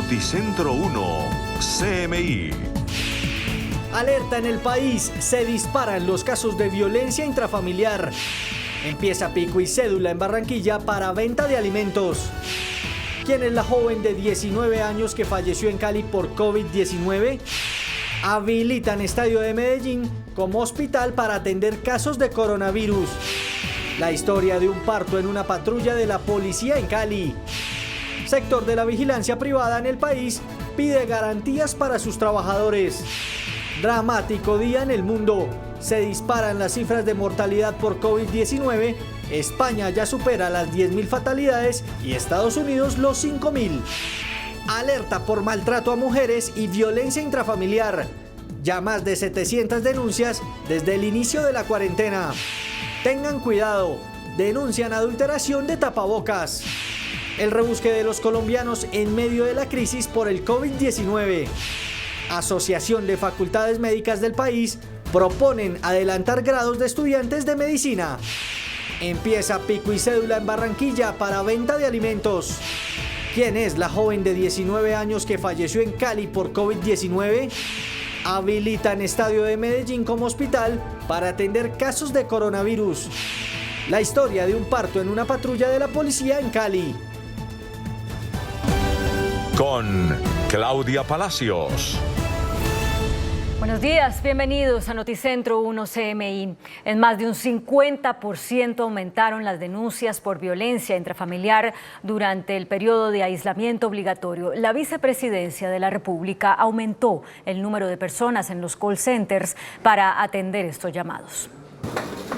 Noticentro 1, CMI. Alerta en el país, se disparan los casos de violencia intrafamiliar. Empieza pico y cédula en Barranquilla para venta de alimentos. ¿Quién es la joven de 19 años que falleció en Cali por COVID-19? Habilitan Estadio de Medellín como hospital para atender casos de coronavirus. La historia de un parto en una patrulla de la policía en Cali. Sector de la vigilancia privada en el país pide garantías para sus trabajadores. Dramático día en el mundo. Se disparan las cifras de mortalidad por COVID-19. España ya supera las 10.000 fatalidades y Estados Unidos los 5.000. Alerta por maltrato a mujeres y violencia intrafamiliar. Ya más de 700 denuncias desde el inicio de la cuarentena. Tengan cuidado, denuncian adulteración de tapabocas. El rebusque de los colombianos en medio de la crisis por el COVID-19. Asociación de Facultades Médicas del país proponen adelantar grados de estudiantes de medicina. Empieza pico y cédula en Barranquilla para venta de alimentos. ¿Quién es la joven de 19 años que falleció en Cali por COVID-19? Habilitan Estadio de Medellín como hospital para atender casos de coronavirus. La historia de un parto en una patrulla de la policía en Cali. Con Claudia Palacios. Buenos días, bienvenidos a Noticentro 1 CMI. En más de un 50% aumentaron las denuncias por violencia intrafamiliar durante el periodo de aislamiento obligatorio. La vicepresidencia de la República aumentó el número de personas en los call centers para atender estos llamados.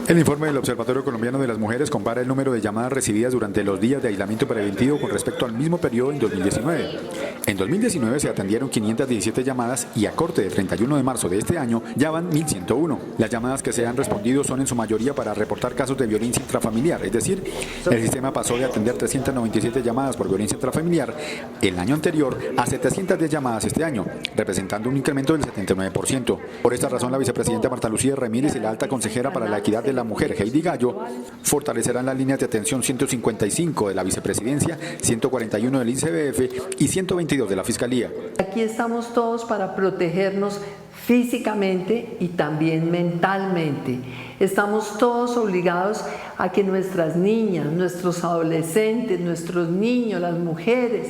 El informe del Observatorio Colombiano de las Mujeres compara el número de llamadas recibidas durante los días de aislamiento preventivo con respecto al mismo periodo en 2019. En 2019 se atendieron 517 llamadas y a corte de 31 de marzo de este año ya van 1.101. Las llamadas que se han respondido son en su mayoría para reportar casos de violencia intrafamiliar, es decir, el sistema pasó de atender 397 llamadas por violencia intrafamiliar el año anterior a 710 llamadas este año, representando un incremento del 79%. Por esta razón, la vicepresidenta Marta Lucía Ramírez y la alta consejera para la equidad de la mujer, Heidi Gallo, fortalecerán las líneas de atención 155 de la vicepresidencia, 141 del INCBF y 122 de la Fiscalía. Aquí estamos todos para protegernos físicamente y también mentalmente. Estamos todos obligados a que nuestras niñas, nuestros adolescentes, nuestros niños, las mujeres,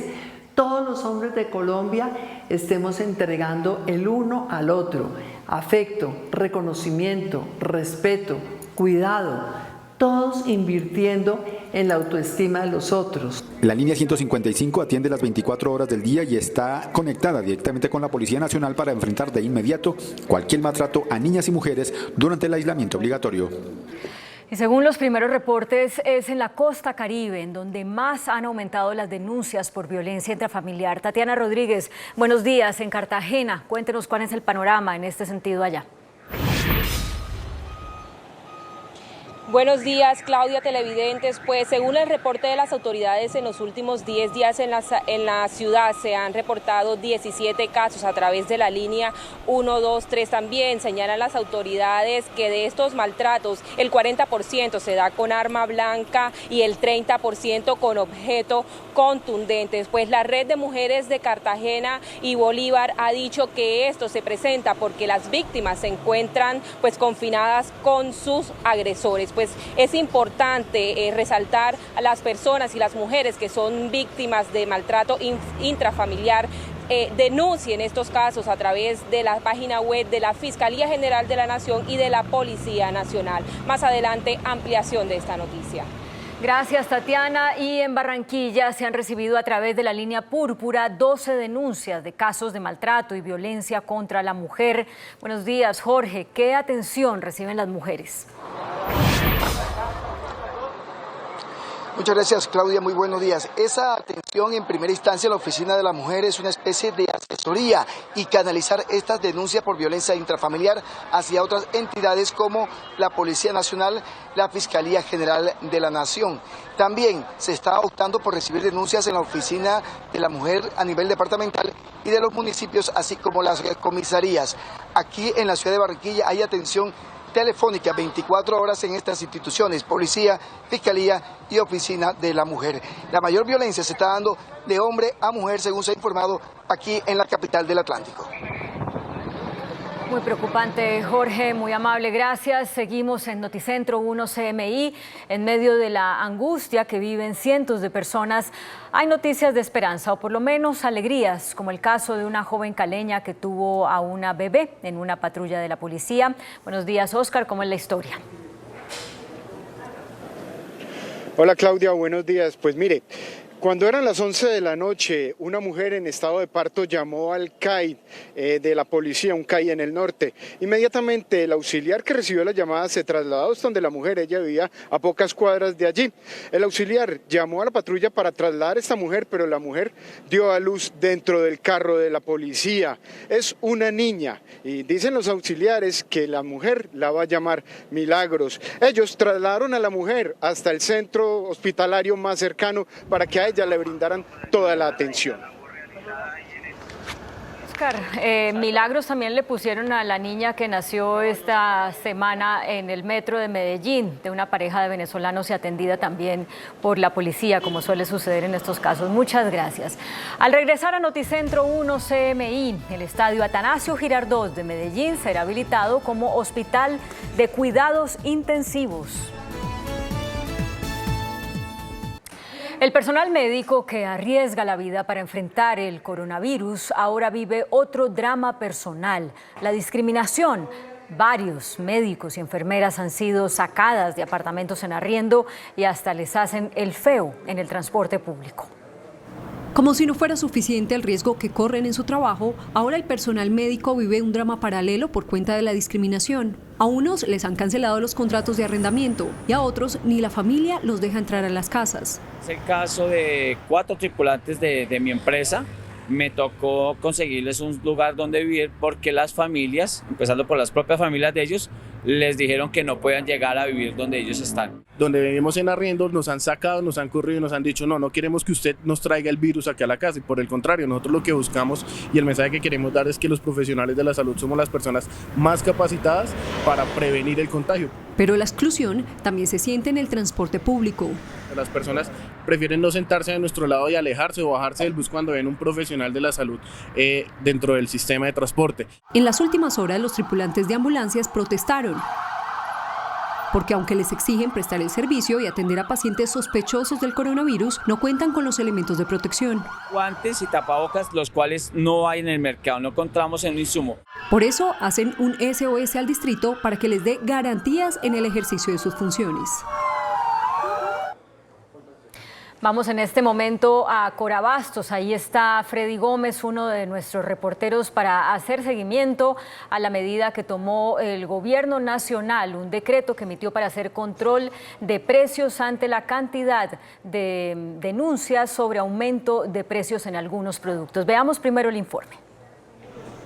todos los hombres de Colombia estemos entregando el uno al otro afecto, reconocimiento, respeto, cuidado, todos invirtiendo en la autoestima de los otros. La línea 155 atiende las 24 horas del día y está conectada directamente con la Policía Nacional para enfrentar de inmediato cualquier maltrato a niñas y mujeres durante el aislamiento obligatorio. Y según los primeros reportes, es en la costa caribe en donde más han aumentado las denuncias por violencia intrafamiliar. Tatiana Rodríguez, buenos días en Cartagena. Cuéntenos cuál es el panorama en este sentido allá. Buenos días, Claudia, televidentes. Pues según el reporte de las autoridades, en los últimos 10 días en la ciudad se han reportado 17 casos a través de la línea 123. También señalan las autoridades que de estos maltratos el 40% se da con arma blanca y el 30% con objeto contundente. Pues la Red de Mujeres de Cartagena y Bolívar ha dicho que esto se presenta porque las víctimas se encuentran pues confinadas con sus agresores. Pues es importante resaltar a las personas y las mujeres que son víctimas de maltrato intrafamiliar. Denuncien estos casos a través de la página web de la Fiscalía General de la Nación y de la Policía Nacional. Más adelante, ampliación de esta noticia. Gracias, Tatiana. Y en Barranquilla se han recibido a través de la línea púrpura 12 denuncias de casos de maltrato y violencia contra la mujer. Buenos días, Jorge. ¿Qué atención reciben las mujeres? Muchas gracias, Claudia, muy buenos días. Esa atención en primera instancia en la Oficina de la Mujer es una especie de asesoría y canalizar estas denuncias por violencia intrafamiliar hacia otras entidades como la Policía Nacional, la Fiscalía General de la Nación. También se está optando por recibir denuncias en la Oficina de la Mujer a nivel departamental y de los municipios, así como las comisarías. Aquí en la ciudad de Barranquilla hay atención telefónica 24 horas en estas instituciones, policía, fiscalía y oficina de la mujer. La mayor violencia se está dando de hombre a mujer, según se ha informado aquí en la capital del Atlántico. Muy preocupante, Jorge, muy amable, gracias. Seguimos en Noticentro 1 CMI. En medio de la angustia que viven cientos de personas, hay noticias de esperanza, o por lo menos alegrías, como el caso de una joven caleña que tuvo a una bebé en una patrulla de la policía. Buenos días, Oscar, ¿cómo es la historia? Hola Claudia, buenos días. Pues mire, cuando eran las 11 de la noche, una mujer en estado de parto llamó al CAI de la policía, un CAI en el norte. Inmediatamente el auxiliar que recibió la llamada se trasladó hasta donde la mujer, ella vivía a pocas cuadras de allí. El auxiliar llamó a la patrulla para trasladar a esta mujer, pero la mujer dio a luz dentro del carro de la policía. Es una niña y dicen los auxiliares que la mujer la va a llamar Milagros. Ellos trasladaron a la mujer hasta el centro hospitalario más cercano para que a ella le brindaran toda la atención. Oscar, Milagros también le pusieron a la niña que nació esta semana en el metro de Medellín, de una pareja de venezolanos y atendida también por la policía, como suele suceder en estos casos. Muchas gracias. Al regresar a Noticentro 1 CMI, el estadio Atanasio Girardot de Medellín será habilitado como hospital de cuidados intensivos. El personal médico que arriesga la vida para enfrentar el coronavirus ahora vive otro drama personal, la discriminación. Varios médicos y enfermeras han sido sacadas de apartamentos en arriendo y hasta les hacen el feo en el transporte público. Como si no fuera suficiente el riesgo que corren en su trabajo, ahora el personal médico vive un drama paralelo por cuenta de la discriminación. A unos les han cancelado los contratos de arrendamiento y a otros ni la familia los deja entrar a las casas. Es el caso de 4 tripulantes de mi empresa. Me tocó conseguirles un lugar donde vivir porque las familias, empezando por las propias familias de ellos, les dijeron que no puedan llegar a vivir donde ellos están. Donde vivimos en arriendo nos han sacado, nos han corrido y nos han dicho no queremos que usted nos traiga el virus aquí a la casa, y por el contrario, nosotros lo que buscamos y el mensaje que queremos dar es que los profesionales de la salud somos las personas más capacitadas para prevenir el contagio. Pero la exclusión también se siente en el transporte público. Las personas prefieren no sentarse de nuestro lado y alejarse o bajarse del bus cuando ven un profesional de la salud dentro del sistema de transporte. En las últimas horas los tripulantes de ambulancias protestaron, porque aunque les exigen prestar el servicio y atender a pacientes sospechosos del coronavirus, no cuentan con los elementos de protección. Guantes y tapabocas, los cuales no hay en el mercado, no encontramos en un insumo. Por eso hacen un SOS al distrito para que les dé garantías en el ejercicio de sus funciones. Vamos en este momento a Corabastos. Ahí está Freddy Gómez, uno de nuestros reporteros, para hacer seguimiento a la medida que tomó el gobierno nacional, un decreto que emitió para hacer control de precios ante la cantidad de denuncias sobre aumento de precios en algunos productos. Veamos primero el informe.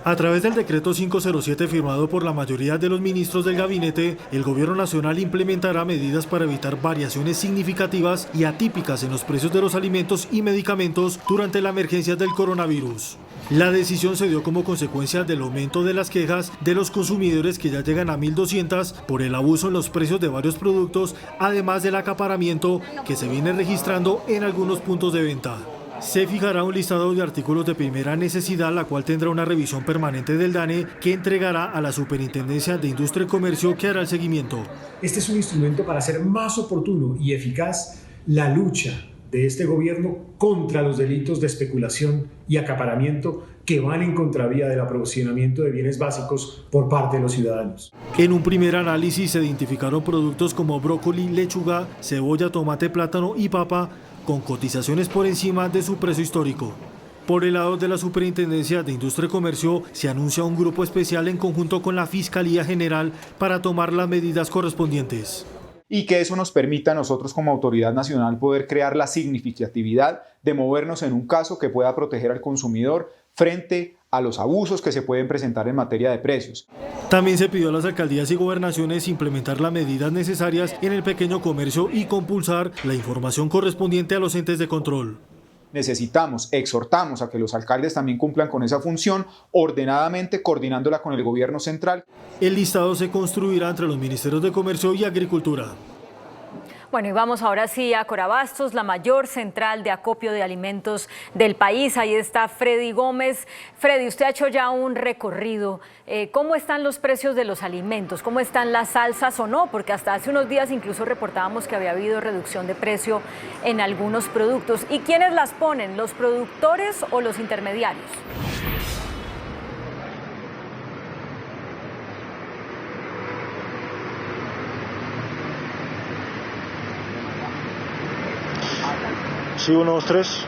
A través del decreto 507 firmado por la mayoría de los ministros del gabinete, el gobierno nacional implementará medidas para evitar variaciones significativas y atípicas en los precios de los alimentos y medicamentos durante la emergencia del coronavirus. La decisión se dio como consecuencia del aumento de las quejas de los consumidores, que ya llegan a 1.200 por el abuso en los precios de varios productos, además del acaparamiento que se viene registrando en algunos puntos de venta. Se fijará un listado de artículos de primera necesidad, la cual tendrá una revisión permanente del DANE, que entregará a la Superintendencia de Industria y Comercio, que hará el seguimiento. Este es un instrumento para hacer más oportuno y eficaz la lucha de este gobierno contra los delitos de especulación y acaparamiento que van en contravía del aprovisionamiento de bienes básicos por parte de los ciudadanos. En un primer análisis se identificaron productos como brócoli, lechuga, cebolla, tomate, plátano y papa, con cotizaciones por encima de su precio histórico. Por el lado de la Superintendencia de Industria y Comercio, se anuncia un grupo especial en conjunto con la Fiscalía General para tomar las medidas correspondientes. Y que eso nos permita a nosotros como autoridad nacional poder crear la significatividad de movernos en un caso que pueda proteger al consumidor frente a los abusos que se pueden presentar en materia de precios. También se pidió a las alcaldías y gobernaciones implementar las medidas necesarias en el pequeño comercio y compulsar la información correspondiente a los entes de control. exhortamos a que los alcaldes también cumplan con esa función ordenadamente, coordinándola con el gobierno central. El listado se construirá entre los ministerios de Comercio y Agricultura. Bueno, y vamos ahora sí a Corabastos, la mayor central de acopio de alimentos del país. Ahí está Freddy Gómez. Freddy, usted ha hecho ya un recorrido. ¿Cómo están los precios de los alimentos? ¿Cómo están las salsas o no? Porque hasta hace unos días incluso reportábamos que había habido reducción de precio en algunos productos. ¿Y quiénes las ponen? ¿Los productores o los intermediarios? Sí, 1, 2, 3.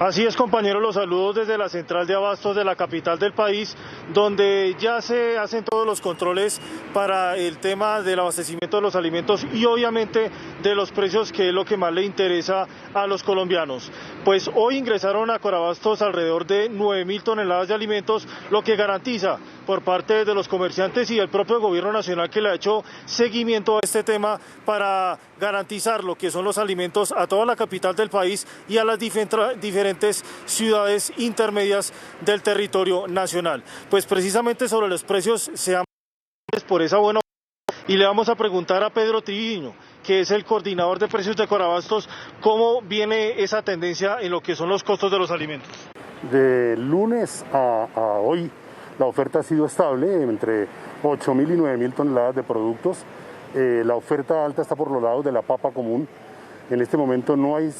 Así es, compañeros, los saludos desde la central de abastos de la capital del país, donde ya se hacen todos los controles para el tema del abastecimiento de los alimentos y obviamente de los precios, que es lo que más le interesa a los colombianos. Pues hoy ingresaron a Corabastos alrededor de 9.000 toneladas de alimentos, lo que garantiza por parte de los comerciantes y del propio gobierno nacional, que le ha hecho seguimiento a este tema para garantizar lo que son los alimentos a toda la capital del país y a las diferentes ciudades intermedias del territorio nacional. Pues precisamente sobre los precios se han por esa buena, y le vamos a preguntar a Pedro Triviño, que es el coordinador de precios de Corabastos, cómo viene esa tendencia en lo que son los costos de los alimentos. De lunes a hoy la oferta ha sido estable entre 8.000 y 9.000 toneladas de productos. La oferta alta está por los lados de la papa común. En este momento no hay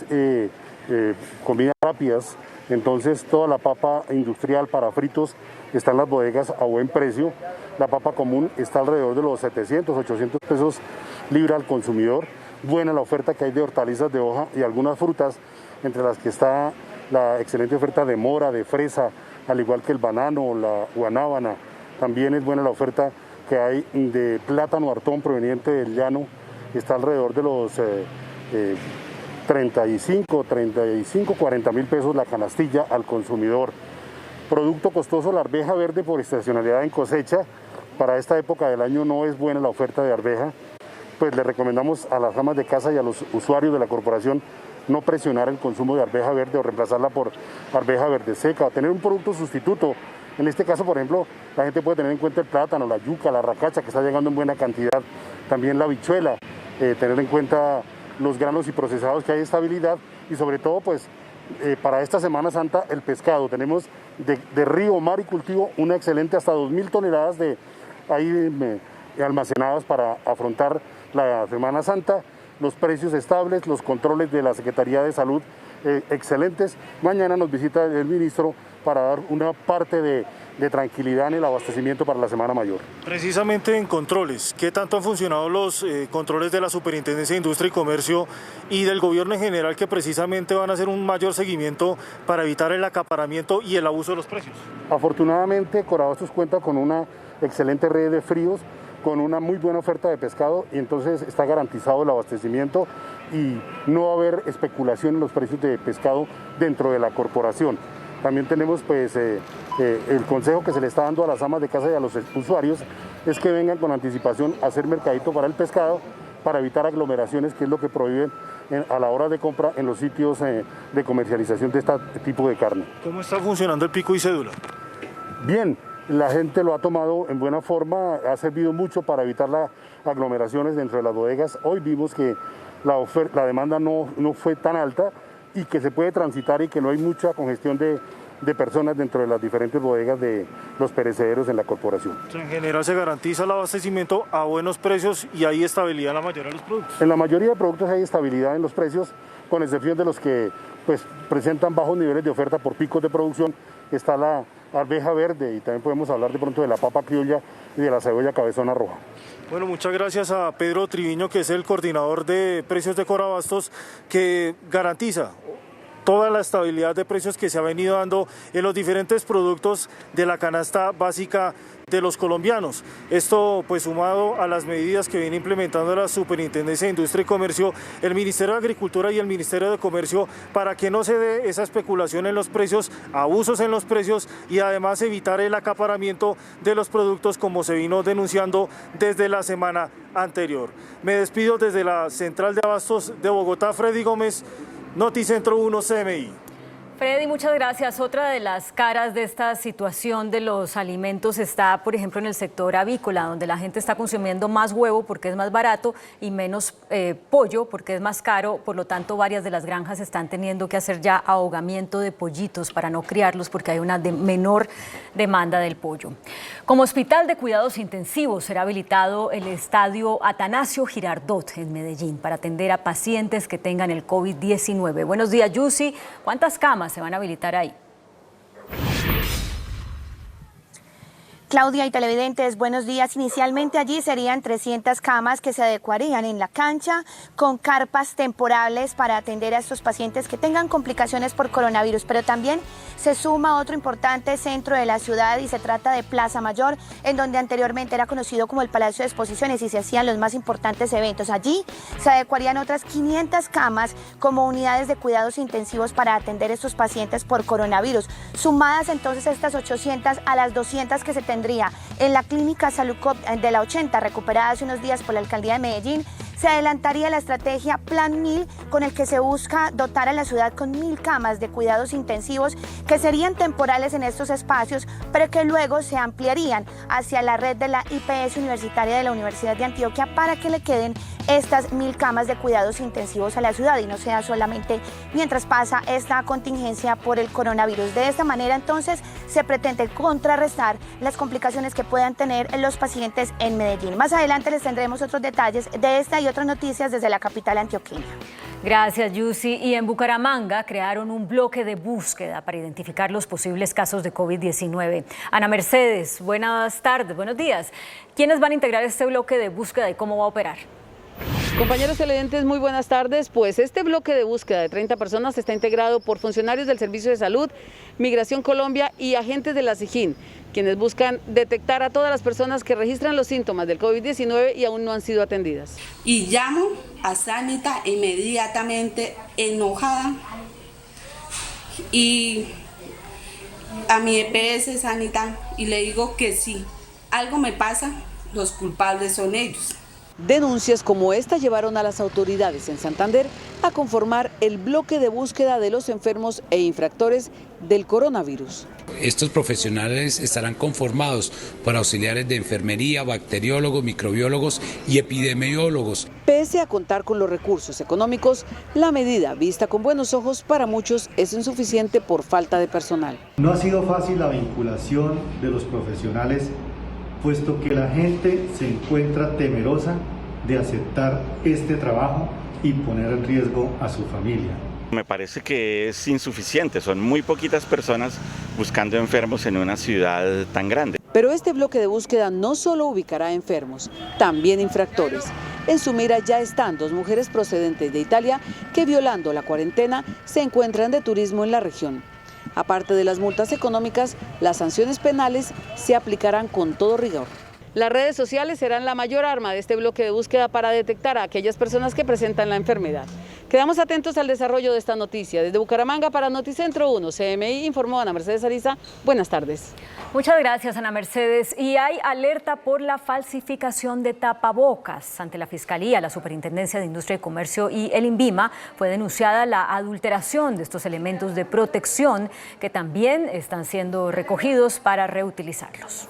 comidas rápidas, entonces toda la papa industrial para fritos está en las bodegas a buen precio. La papa común está alrededor de los 700, 800 pesos libra al consumidor. Buena la oferta que hay de hortalizas de hoja y algunas frutas, entre las que está la excelente oferta de mora, de fresa, al igual que el banano, la guanábana. También es buena la oferta que hay de plátano artón proveniente del llano, está alrededor de los 35, 40 mil pesos la canastilla al consumidor. Producto costoso, la arveja verde por estacionalidad en cosecha. Para esta época del año no es buena la oferta de arveja, pues le recomendamos a las amas de casa y a los usuarios de la corporación no presionar el consumo de arveja verde o reemplazarla por arveja verde seca, o tener un producto sustituto. En este caso, por ejemplo, la gente puede tener en cuenta el plátano, la yuca, la racacha, que está llegando en buena cantidad, también la habichuela, tener en cuenta los granos y procesados, que hay estabilidad, y sobre todo, pues, para esta Semana Santa, el pescado. Tenemos de río, mar y cultivo una excelente, hasta 2.000 toneladas de ahí almacenadas para afrontar la Semana Santa. Los precios estables, los controles de la Secretaría de Salud excelentes. Mañana nos visita el ministro para dar una parte de tranquilidad en el abastecimiento para la Semana Mayor. Precisamente en controles, ¿qué tanto han funcionado los controles de la Superintendencia de Industria y Comercio y del gobierno en general, que precisamente van a hacer un mayor seguimiento para evitar el acaparamiento y el abuso de los precios? Afortunadamente, Corabastos cuenta con una excelente red de fríos, con una muy buena oferta de pescado, y entonces está garantizado el abastecimiento y no va a haber especulación en los precios de pescado dentro de la corporación. También tenemos pues el consejo que se le está dando a las amas de casa y a los usuarios es que vengan con anticipación a hacer mercadito para el pescado, para evitar aglomeraciones, que es lo que prohíben a la hora de compra en los sitios de comercialización de este tipo de carne. ¿Cómo está funcionando el pico y cédula? Bien. La gente lo ha tomado en buena forma, ha servido mucho para evitar las aglomeraciones dentro de las bodegas. Hoy vimos que la demanda no fue tan alta y que se puede transitar y que no hay mucha congestión de personas dentro de las diferentes bodegas de los perecederos en la corporación. En general se garantiza el abastecimiento a buenos precios y hay estabilidad en la mayoría de los productos. En la mayoría de productos hay estabilidad en los precios, con excepción de los que pues, presentan bajos niveles de oferta por picos de producción. Está la arveja verde y también podemos hablar de pronto de la papa criolla y de la cebolla cabezona roja. Bueno, muchas gracias a Pedro Triviño, que es el coordinador de precios de Corabastos, que garantiza toda la estabilidad de precios que se ha venido dando en los diferentes productos de la canasta básica de los colombianos. Esto pues sumado a las medidas que viene implementando la Superintendencia de Industria y Comercio, el Ministerio de Agricultura y el Ministerio de Comercio, para que no se dé esa especulación en los precios, abusos en los precios y además evitar el acaparamiento de los productos, como se vino denunciando desde la semana anterior. Me despido desde la Central de Abastos de Bogotá, Freddy Gómez, Noticentro 1 CMI. Freddy, muchas gracias. Otra de las caras de esta situación de los alimentos está, por ejemplo, en el sector avícola, donde la gente está consumiendo más huevo porque es más barato y menos pollo porque es más caro. Por lo tanto, varias de las granjas están teniendo que hacer ya ahogamiento de pollitos para no criarlos porque hay una menor demanda del pollo. Como hospital de cuidados intensivos será habilitado el estadio Atanasio Girardot en Medellín para atender a pacientes que tengan el COVID-19. Buenos días, Yusi. ¿Cuántas camas se van a habilitar ahí? Claudia y televidentes, buenos días. Inicialmente allí serían 300 camas que se adecuarían en la cancha con carpas temporales para atender a estos pacientes que tengan complicaciones por coronavirus, pero también se suma otro importante centro de la ciudad y se trata de Plaza Mayor, en donde anteriormente era conocido como el Palacio de Exposiciones y se hacían los más importantes eventos. Allí se adecuarían otras 500 camas como unidades de cuidados intensivos para atender a estos pacientes por coronavirus, sumadas entonces estas 800 a las 200 que se tendría en la clínica Salucop de la 80, recuperada hace unos días por la alcaldía de Medellín. Se adelantaría la estrategia Plan 1000, con el que se busca dotar a la ciudad con 1000 camas de cuidados intensivos que serían temporales en estos espacios, pero que luego se ampliarían hacia la red de la IPS universitaria de la Universidad de Antioquia para que le queden estas 1000 camas de cuidados intensivos a la ciudad y no sea solamente mientras pasa esta contingencia por el coronavirus. De esta manera entonces se pretende contrarrestar las complicaciones que puedan tener los pacientes en Medellín. Más adelante les tendremos otros detalles de esta y otras noticias desde la capital antioqueña. Gracias, Yusi. Y en Bucaramanga crearon un bloque de búsqueda para identificar los posibles casos de COVID-19. Ana Mercedes, buenas tardes, buenos días. ¿Quiénes van a integrar este bloque de búsqueda y cómo va a operar? Compañeros televidentes, muy buenas tardes. Pues este bloque de búsqueda de 30 personas está integrado por funcionarios del Servicio de Salud, Migración Colombia y agentes de la SIJIN, quienes buscan detectar a todas las personas que registran los síntomas del COVID-19 y aún no han sido atendidas. Y llamo a Sanita inmediatamente enojada y a mi EPS Sanita y le digo que si algo me pasa, los culpables son ellos. Denuncias como esta llevaron a las autoridades en Santander a conformar el bloque de búsqueda de los enfermos e infractores del coronavirus. Estos profesionales estarán conformados por auxiliares de enfermería, bacteriólogos, microbiólogos y epidemiólogos. Pese a contar con los recursos económicos, la medida, vista con buenos ojos, para muchos es insuficiente por falta de personal. No ha sido fácil la vinculación de los profesionales, puesto que la gente se encuentra temerosa de aceptar este trabajo y poner en riesgo a su familia. Me parece que es insuficiente, son muy poquitas personas buscando enfermos en una ciudad tan grande. Pero este bloque de búsqueda no solo ubicará enfermos, también infractores. En su mira ya están 2 mujeres procedentes de Italia que, violando la cuarentena, se encuentran de turismo en la región. Aparte de las multas económicas, las sanciones penales se aplicarán con todo rigor. Las redes sociales serán la mayor arma de este bloque de búsqueda para detectar a aquellas personas que presentan la enfermedad. Quedamos atentos al desarrollo de esta noticia. Desde Bucaramanga para Noticentro 1 CMI informó Ana Mercedes Ariza. Buenas tardes. Muchas gracias, Ana Mercedes. Y hay alerta por la falsificación de tapabocas. Ante la Fiscalía, la Superintendencia de Industria y Comercio y el INVIMA fue denunciada la adulteración de estos elementos de protección que también están siendo recogidos para reutilizarlos.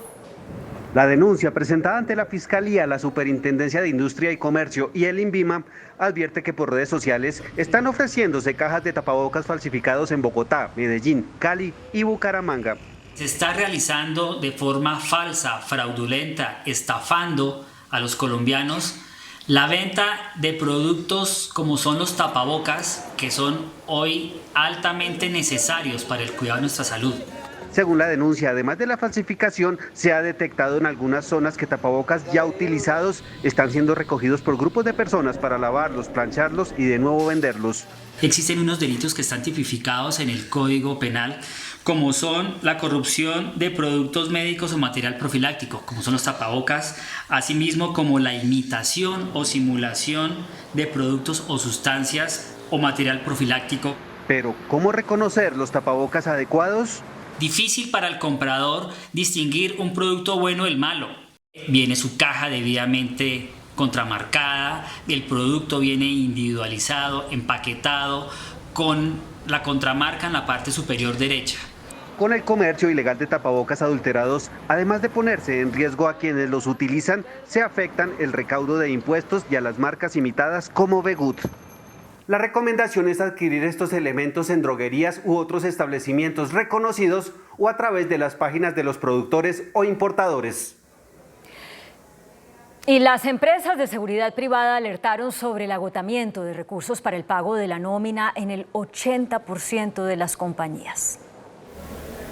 La denuncia presentada ante la Fiscalía, la Superintendencia de Industria y Comercio y el INVIMA advierte que por redes sociales están ofreciéndose cajas de tapabocas falsificados en Bogotá, Medellín, Cali y Bucaramanga. Se está realizando de forma falsa, fraudulenta, estafando a los colombianos la venta de productos como son los tapabocas, que son hoy altamente necesarios para el cuidado de nuestra salud. Según la denuncia, además de la falsificación, se ha detectado en algunas zonas que tapabocas ya utilizados están siendo recogidos por grupos de personas para lavarlos, plancharlos y de nuevo venderlos. Existen unos delitos que están tipificados en el Código Penal, como son la corrupción de productos médicos o material profiláctico, como son los tapabocas, asimismo como la imitación o simulación de productos o sustancias o material profiláctico. Pero, ¿cómo reconocer los tapabocas adecuados? Difícil para el comprador distinguir un producto bueno del malo. Viene su caja debidamente contramarcada, el producto viene individualizado, empaquetado, con la contramarca en la parte superior derecha. Con el comercio ilegal de tapabocas adulterados, además de ponerse en riesgo a quienes los utilizan, se afectan el recaudo de impuestos y a las marcas imitadas como Vegut. La recomendación es adquirir estos elementos en droguerías u otros establecimientos reconocidos o a través de las páginas de los productores o importadores. Y las empresas de seguridad privada alertaron sobre el agotamiento de recursos para el pago de la nómina en el 80% de las compañías.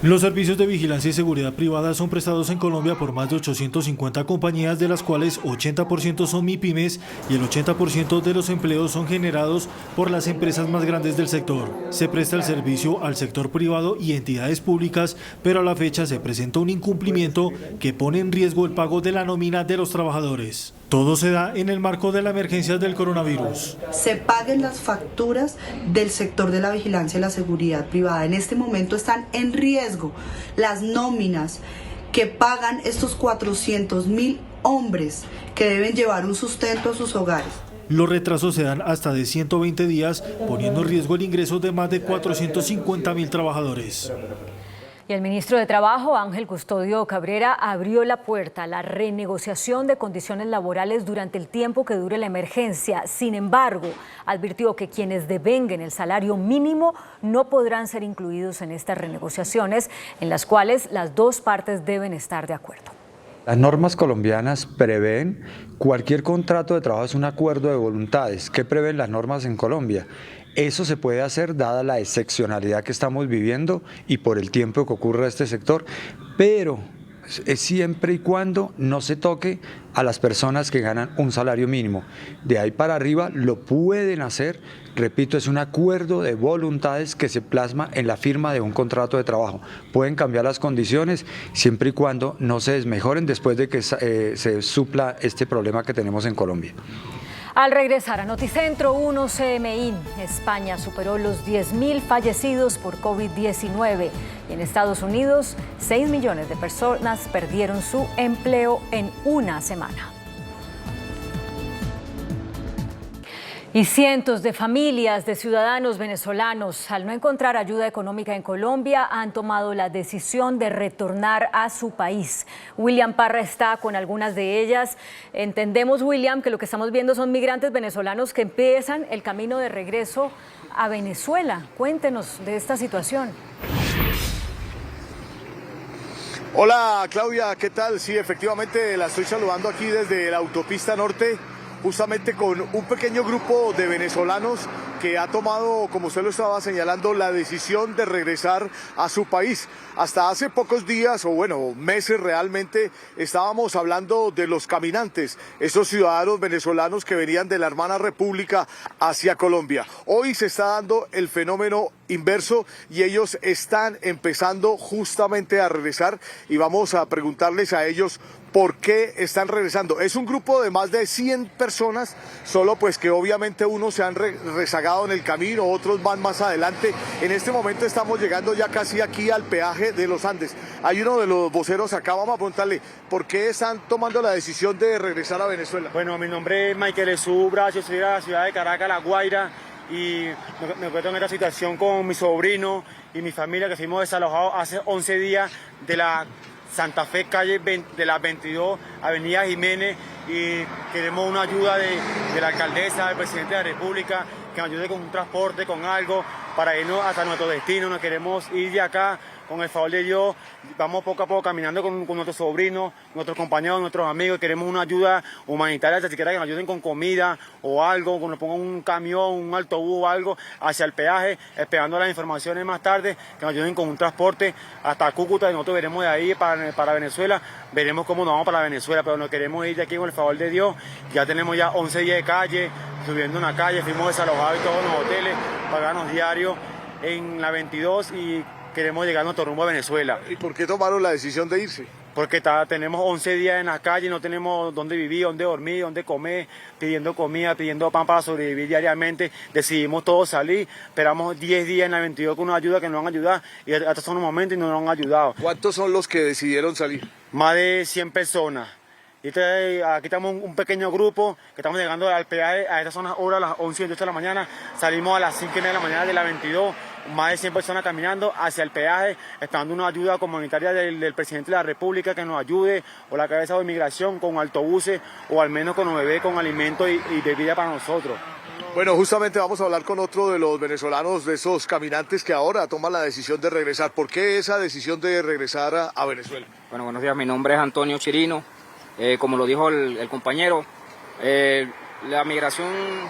Los servicios de vigilancia y seguridad privada son prestados en Colombia por más de 850 compañías, de las cuales 80% son MIPYMES y el 80% de los empleos son generados por las empresas más grandes del sector. Se presta el servicio al sector privado y entidades públicas, pero a la fecha se presenta un incumplimiento que pone en riesgo el pago de la nómina de los trabajadores. Todo se da en el marco de la emergencia del coronavirus. Se paguen las facturas del sector de la vigilancia y la seguridad privada. En este momento están en riesgo las nóminas que pagan estos 400.000 hombres que deben llevar un sustento a sus hogares. Los retrasos se dan hasta de 120 días, poniendo en riesgo el ingreso de más de 450.000 trabajadores. Y el ministro de Trabajo, Ángel Custodio Cabrera, abrió la puerta a la renegociación de condiciones laborales durante el tiempo que dure la emergencia. Sin embargo, advirtió que quienes devenguen el salario mínimo no podrán ser incluidos en estas renegociaciones, en las cuales las dos partes deben estar de acuerdo. Las normas colombianas prevén cualquier contrato de trabajo es un acuerdo de voluntades. ¿Qué prevén las normas en Colombia? Eso se puede hacer dada la excepcionalidad que estamos viviendo y por el tiempo que ocurre a este sector, pero es siempre y cuando no se toque a las personas que ganan un salario mínimo. De ahí para arriba lo pueden hacer, repito, es un acuerdo de voluntades que se plasma en la firma de un contrato de trabajo. Pueden cambiar las condiciones siempre y cuando no se desmejoren después de que se supla este problema que tenemos en Colombia. Al regresar a Noticentro 1 CMI, España superó los 10.000 fallecidos por COVID-19 y en Estados Unidos 6 millones de personas perdieron su empleo en una semana. Y cientos de familias de ciudadanos venezolanos, al no encontrar ayuda económica en Colombia, han tomado la decisión de retornar a su país. William Parra está con algunas de ellas. Entendemos, William, que lo que estamos viendo son migrantes venezolanos que empiezan el camino de regreso a Venezuela. Cuéntenos de esta situación. Hola Claudia, ¿qué tal? Sí, efectivamente la estoy saludando aquí desde la autopista norte, justamente con un pequeño grupo de venezolanos que ha tomado, como usted lo estaba señalando, la decisión de regresar a su país. Hasta hace pocos días, o bueno, meses realmente, estábamos hablando de los caminantes, esos ciudadanos venezolanos que venían de la hermana república hacia Colombia. Hoy se está dando el fenómeno inverso y ellos están empezando justamente a regresar y vamos a preguntarles a ellos ¿por qué están regresando? Es un grupo de más de 100 personas, solo pues que obviamente unos se han rezagado en el camino, otros van más adelante. En este momento estamos llegando ya casi aquí al peaje de los Andes. Hay uno de los voceros acá, vamos a preguntarle, ¿por qué están tomando la decisión de regresar a Venezuela? Bueno, mi nombre es Michael Esubra, yo soy de la ciudad de Caracas, La Guaira, y me encuentro en esta situación con mi sobrino y mi familia que fuimos desalojados hace 11 días de la Santa Fe, calle de la 22, Avenida Jiménez, y queremos una ayuda de la alcaldesa, del presidente de la República, que nos ayude con un transporte, con algo, para irnos hasta nuestro destino. Nos queremos ir de acá, con el favor de Dios, vamos poco a poco caminando con nuestros sobrinos, nuestros compañeros, nuestros amigos, queremos una ayuda humanitaria, siquiera que nos ayuden con comida o algo, que nos pongan un camión, un autobús o algo hacia el peaje, esperando las informaciones más tarde, que nos ayuden con un transporte hasta Cúcuta, y nosotros veremos de ahí para Venezuela, veremos cómo nos vamos para Venezuela, pero nos queremos ir de aquí con el favor de Dios. Ya tenemos ya 11 días de calle, subiendo en la calle, fuimos desalojados y todos los hoteles, pagamos diarios en la 22 y queremos llegar a nuestro rumbo a Venezuela. ¿Y por qué tomaron la decisión de irse? Porque tenemos 11 días en la calle, no tenemos dónde vivir, dónde dormir, dónde comer, pidiendo comida, pidiendo pan para sobrevivir diariamente. Decidimos todos salir, esperamos 10 días en la 22 con una ayuda que nos van a ayudar y hasta son unos momentos y no nos han ayudado. ¿Cuántos son los que decidieron salir? Más de 100 personas. Y aquí estamos un pequeño grupo que estamos llegando al peaje a esta zona ahora a las 11 de la mañana. Salimos a las 5:30 de la mañana de la 22, más de 100 personas caminando hacia el peaje, esperando una ayuda comunitaria del presidente de la República que nos ayude, o la cabeza de inmigración con autobuses, o al menos con bebé, con alimento y bebida para nosotros. Bueno, justamente vamos a hablar con otro de los venezolanos, de esos caminantes que ahora toman la decisión de regresar. ¿Por qué esa decisión de regresar a Venezuela? Bueno, buenos días, mi nombre es Antonio Chirino. Como lo dijo el compañero, la migración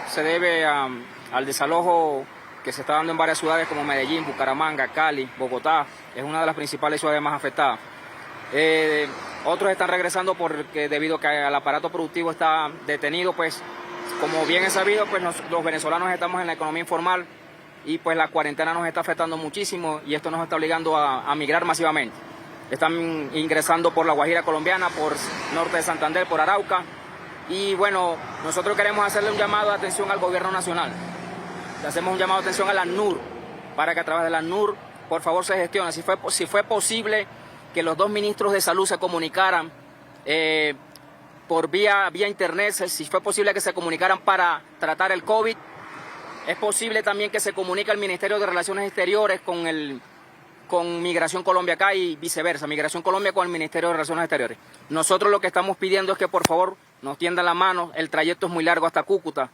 se debe al desalojo que se está dando en varias ciudades como Medellín, Bucaramanga, Cali, Bogotá. Es una de las principales ciudades más afectadas. Otros están regresando porque debido a que el aparato productivo está detenido, pues como bien es sabido, pues los venezolanos estamos en la economía informal y pues la cuarentena nos está afectando muchísimo y esto nos está obligando a migrar masivamente. Están ingresando por la Guajira colombiana, por norte de Santander, por Arauca. Y bueno, nosotros queremos hacerle un llamado de atención al gobierno nacional. Le hacemos un llamado de atención a la ANUR, para que a través de la ANUR, por favor, se gestione. Si fue posible que los dos ministros de salud se comunicaran por vía internet, si fue posible que se comunicaran para tratar el COVID, es posible también que se comunique al Ministerio de Relaciones Exteriores con Migración Colombia acá y viceversa, Migración Colombia con el Ministerio de Relaciones Exteriores. Nosotros lo que estamos pidiendo es que por favor nos tiendan la mano, el trayecto es muy largo hasta Cúcuta.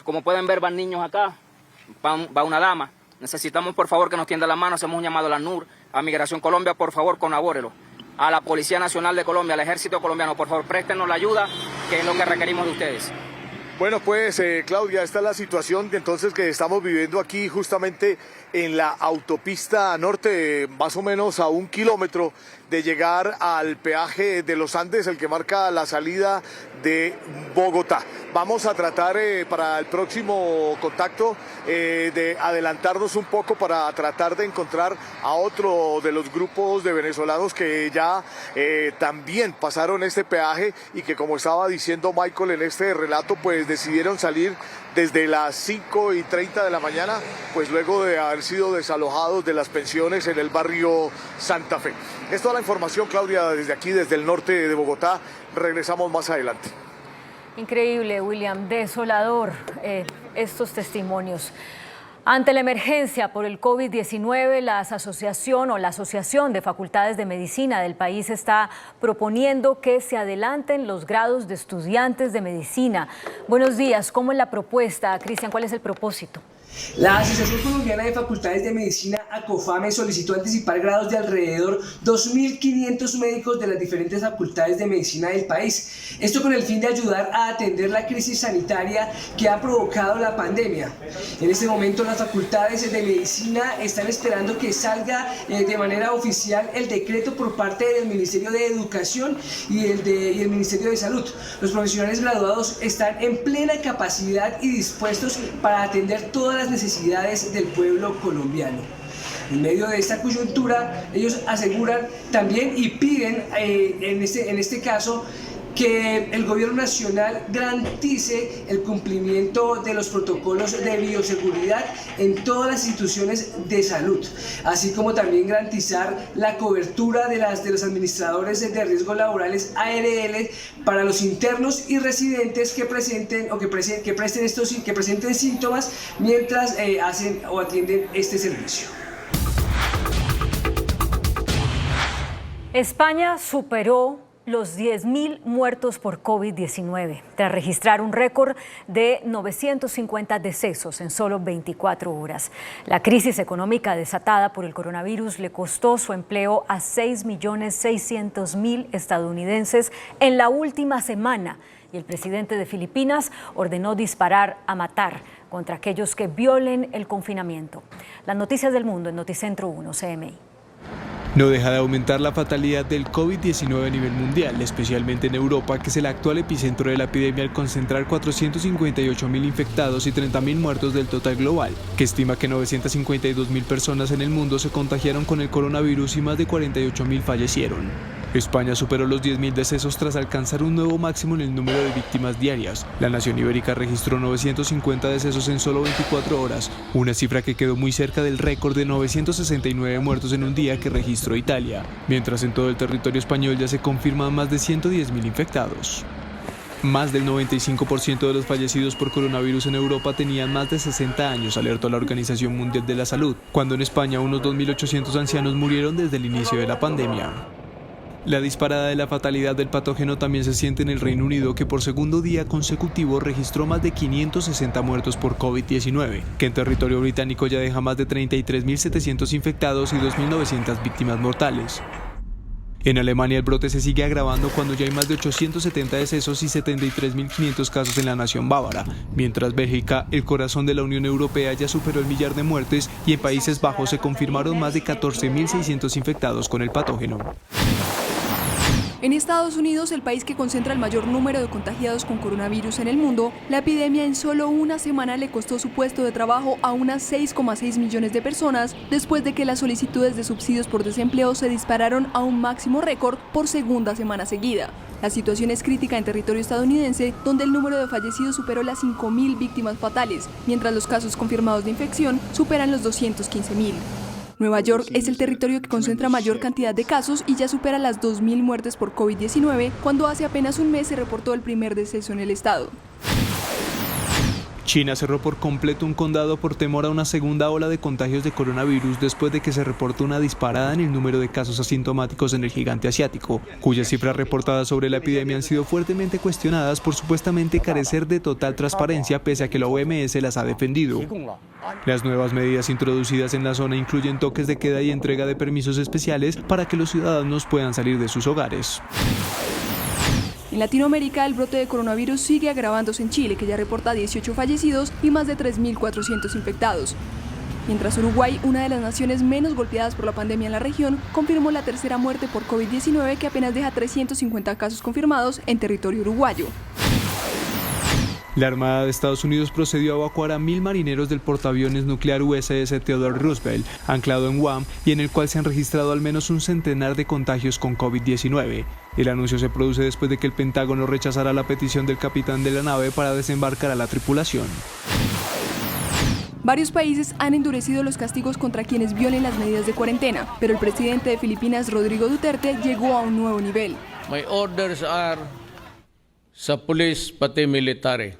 Como pueden ver, van niños acá, va una dama. Necesitamos por favor que nos tiendan la mano, hacemos un llamado a la ANUR, a Migración Colombia, por favor, colabórelo. A la Policía Nacional de Colombia, al Ejército Colombiano, por favor, préstenos la ayuda, que es lo que requerimos de ustedes. Bueno, pues Claudia, esta es la situación entonces que estamos viviendo aquí justamente en la autopista norte, más o menos a 1 kilómetro de llegar al peaje de los Andes, el que marca la salida de Bogotá. Vamos a tratar para el próximo contacto de adelantarnos un poco para tratar de encontrar a otro de los grupos de venezolanos que ya también pasaron este peaje y que, como estaba diciendo Michael en este relato, pues decidieron salir desde las 5:30 de la mañana, pues luego de haber sido desalojados de las pensiones en el barrio Santa Fe. Es toda la información, Claudia, desde aquí, desde el norte de Bogotá. Regresamos más adelante. Increíble, William, desolador estos testimonios. Ante la emergencia por el COVID-19, la Asociación de Facultades de Medicina del país está proponiendo que se adelanten los grados de estudiantes de medicina. Buenos días, ¿cómo es la propuesta? Cristian, ¿cuál es el propósito? La Asociación Colombiana de Facultades de Medicina, ACOFAME, solicitó anticipar grados de alrededor 2.500 médicos de las diferentes facultades de medicina del país. Esto con el fin de ayudar a atender la crisis sanitaria que ha provocado la pandemia. En este momento las facultades de medicina están esperando que salga de manera oficial el decreto por parte del Ministerio de Educación y el Ministerio de Salud. Los profesionales graduados están en plena capacidad y dispuestos para atender todas las necesidades del pueblo colombiano. En medio de esta coyuntura, ellos aseguran también y piden en este caso que el gobierno nacional garantice el cumplimiento de los protocolos de bioseguridad en todas las instituciones de salud, así como también garantizar la cobertura de los administradores de riesgos laborales ARL para los internos y residentes que presenten síntomas mientras hacen o atienden este servicio. España superó los 10.000 muertos por COVID-19, tras registrar un récord de 950 decesos en solo 24 horas. La crisis económica desatada por el coronavirus le costó su empleo a 6.600.000 estadounidenses en la última semana, y el presidente de Filipinas ordenó disparar a matar contra aquellos que violen el confinamiento. Las noticias del mundo en Noticentro 1 CMI. No deja de aumentar la fatalidad del COVID-19 a nivel mundial, especialmente en Europa, que es el actual epicentro de la epidemia al concentrar 458.000 infectados y 30.000 muertos del total global, que estima que 952.000 personas en el mundo se contagiaron con el coronavirus y más de 48.000 fallecieron. España superó los 10.000 decesos tras alcanzar un nuevo máximo en el número de víctimas diarias. La nación ibérica registró 950 decesos en solo 24 horas, una cifra que quedó muy cerca del récord de 969 muertos en un día que registró Italia, mientras en todo el territorio español ya se confirman más de 110.000 infectados. Más del 95% de los fallecidos por coronavirus en Europa tenían más de 60 años, alertó la Organización Mundial de la Salud, cuando en España unos 2.800 ancianos murieron desde el inicio de la pandemia. La disparada de la fatalidad del patógeno también se siente en el Reino Unido, que por segundo día consecutivo registró más de 560 muertos por COVID-19, que en territorio británico ya deja más de 33.700 infectados y 2.900 víctimas mortales. En Alemania el brote se sigue agravando cuando ya hay más de 870 decesos y 73.500 casos en la nación bávara, mientras Bélgica, el corazón de la Unión Europea, ya superó el 1.000.000 de muertes y en Países Bajos se confirmaron más de 14.600 infectados con el patógeno. En Estados Unidos, el país que concentra el mayor número de contagiados con coronavirus en el mundo, la epidemia en solo una semana le costó su puesto de trabajo a unas 6,6 millones de personas, después de que las solicitudes de subsidios por desempleo se dispararon a un máximo récord por segunda semana seguida. La situación es crítica en territorio estadounidense, donde el número de fallecidos superó las 5.000 víctimas fatales, mientras los casos confirmados de infección superan los 215.000. Nueva York es el territorio que concentra mayor cantidad de casos y ya supera las 2.000 muertes por COVID-19, cuando hace apenas un mes se reportó el primer deceso en el estado. China cerró por completo un condado por temor a una segunda ola de contagios de coronavirus después de que se reportó una disparada en el número de casos asintomáticos en el gigante asiático, cuyas cifras reportadas sobre la epidemia han sido fuertemente cuestionadas por supuestamente carecer de total transparencia, pese a que la OMS las ha defendido. Las nuevas medidas introducidas en la zona incluyen toques de queda y entrega de permisos especiales para que los ciudadanos puedan salir de sus hogares. En Latinoamérica, el brote de coronavirus sigue agravándose en Chile, que ya reporta 18 fallecidos y más de 3.400 infectados. Mientras Uruguay, una de las naciones menos golpeadas por la pandemia en la región, confirmó la tercera muerte por COVID-19, que apenas deja 350 casos confirmados en territorio uruguayo. La Armada de Estados Unidos procedió a evacuar a 1.000 marineros del portaaviones nuclear USS Theodore Roosevelt, anclado en Guam, y en el cual se han registrado al menos un centenar de contagios con COVID-19. El anuncio se produce después de que el Pentágono rechazara la petición del capitán de la nave para desembarcar a la tripulación. Varios países han endurecido los castigos contra quienes violen las medidas de cuarentena, pero el presidente de Filipinas, Rodrigo Duterte, llegó a un nuevo nivel. My orders are sa pulis pati military,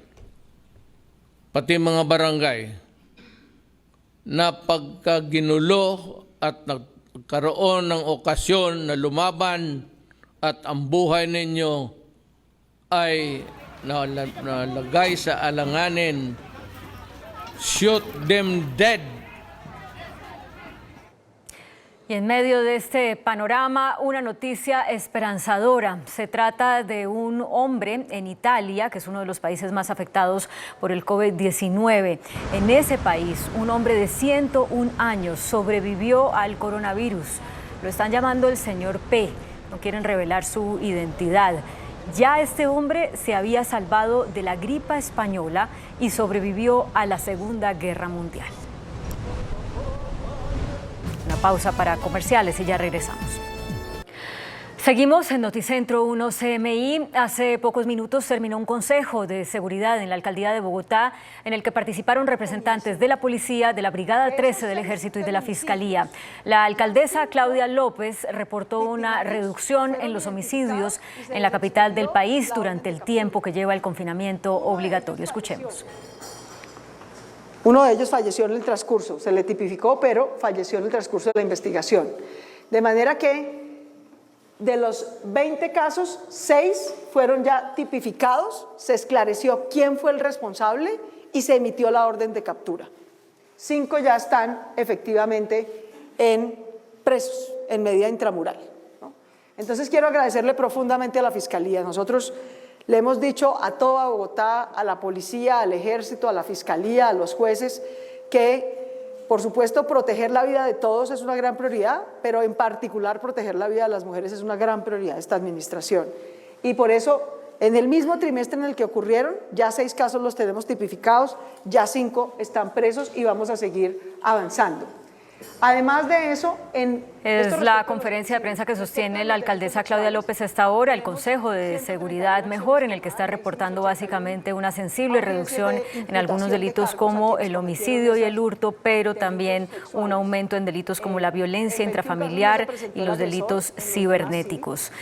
pati mga barangay na pagkaginulo at nagkaroon ng okasyon na lumaban at ang buhay ninyo ay nalagay sa alanganin, shoot them dead. Y en medio de este panorama, una noticia esperanzadora. Se trata de un hombre en Italia, que es uno de los países más afectados por el COVID-19. En ese país, un hombre de 101 años sobrevivió al coronavirus. Lo están llamando el señor P. No quieren revelar su identidad. Ya este hombre se había salvado de la gripa española y sobrevivió a la Segunda Guerra Mundial. Una pausa para comerciales y ya regresamos. Seguimos en Noticentro 1 CMI. Hace pocos minutos terminó un consejo de seguridad en la alcaldía de Bogotá en el que participaron representantes de la policía, de la Brigada 13 del Ejército y de la Fiscalía. La alcaldesa Claudia López reportó una reducción en los homicidios en la capital del país durante el tiempo que lleva el confinamiento obligatorio. Escuchemos. Uno de ellos falleció en el transcurso, se le tipificó, pero falleció en el transcurso de la investigación. De manera que de los 20 casos, 6 fueron ya tipificados, se esclareció quién fue el responsable y se emitió la orden de captura. 5 ya están efectivamente presos, en medida intramural, ¿no? Entonces quiero agradecerle profundamente a la Fiscalía. Nosotros le hemos dicho a toda Bogotá, a la policía, al ejército, a la fiscalía, a los jueces, que por supuesto proteger la vida de todos es una gran prioridad, pero en particular proteger la vida de las mujeres es una gran prioridad de esta administración. Y por eso, en el mismo trimestre en el que ocurrieron, ya 6 casos los tenemos tipificados, ya 5 están presos y vamos a seguir avanzando. Además de eso, es la conferencia de prensa que sostiene la alcaldesa Claudia López a esta hora, el Consejo de Seguridad Mejor, en el que está reportando básicamente una sensible reducción en algunos delitos como el homicidio y el hurto, pero también un aumento en delitos como la violencia intrafamiliar y los delitos cibernéticos.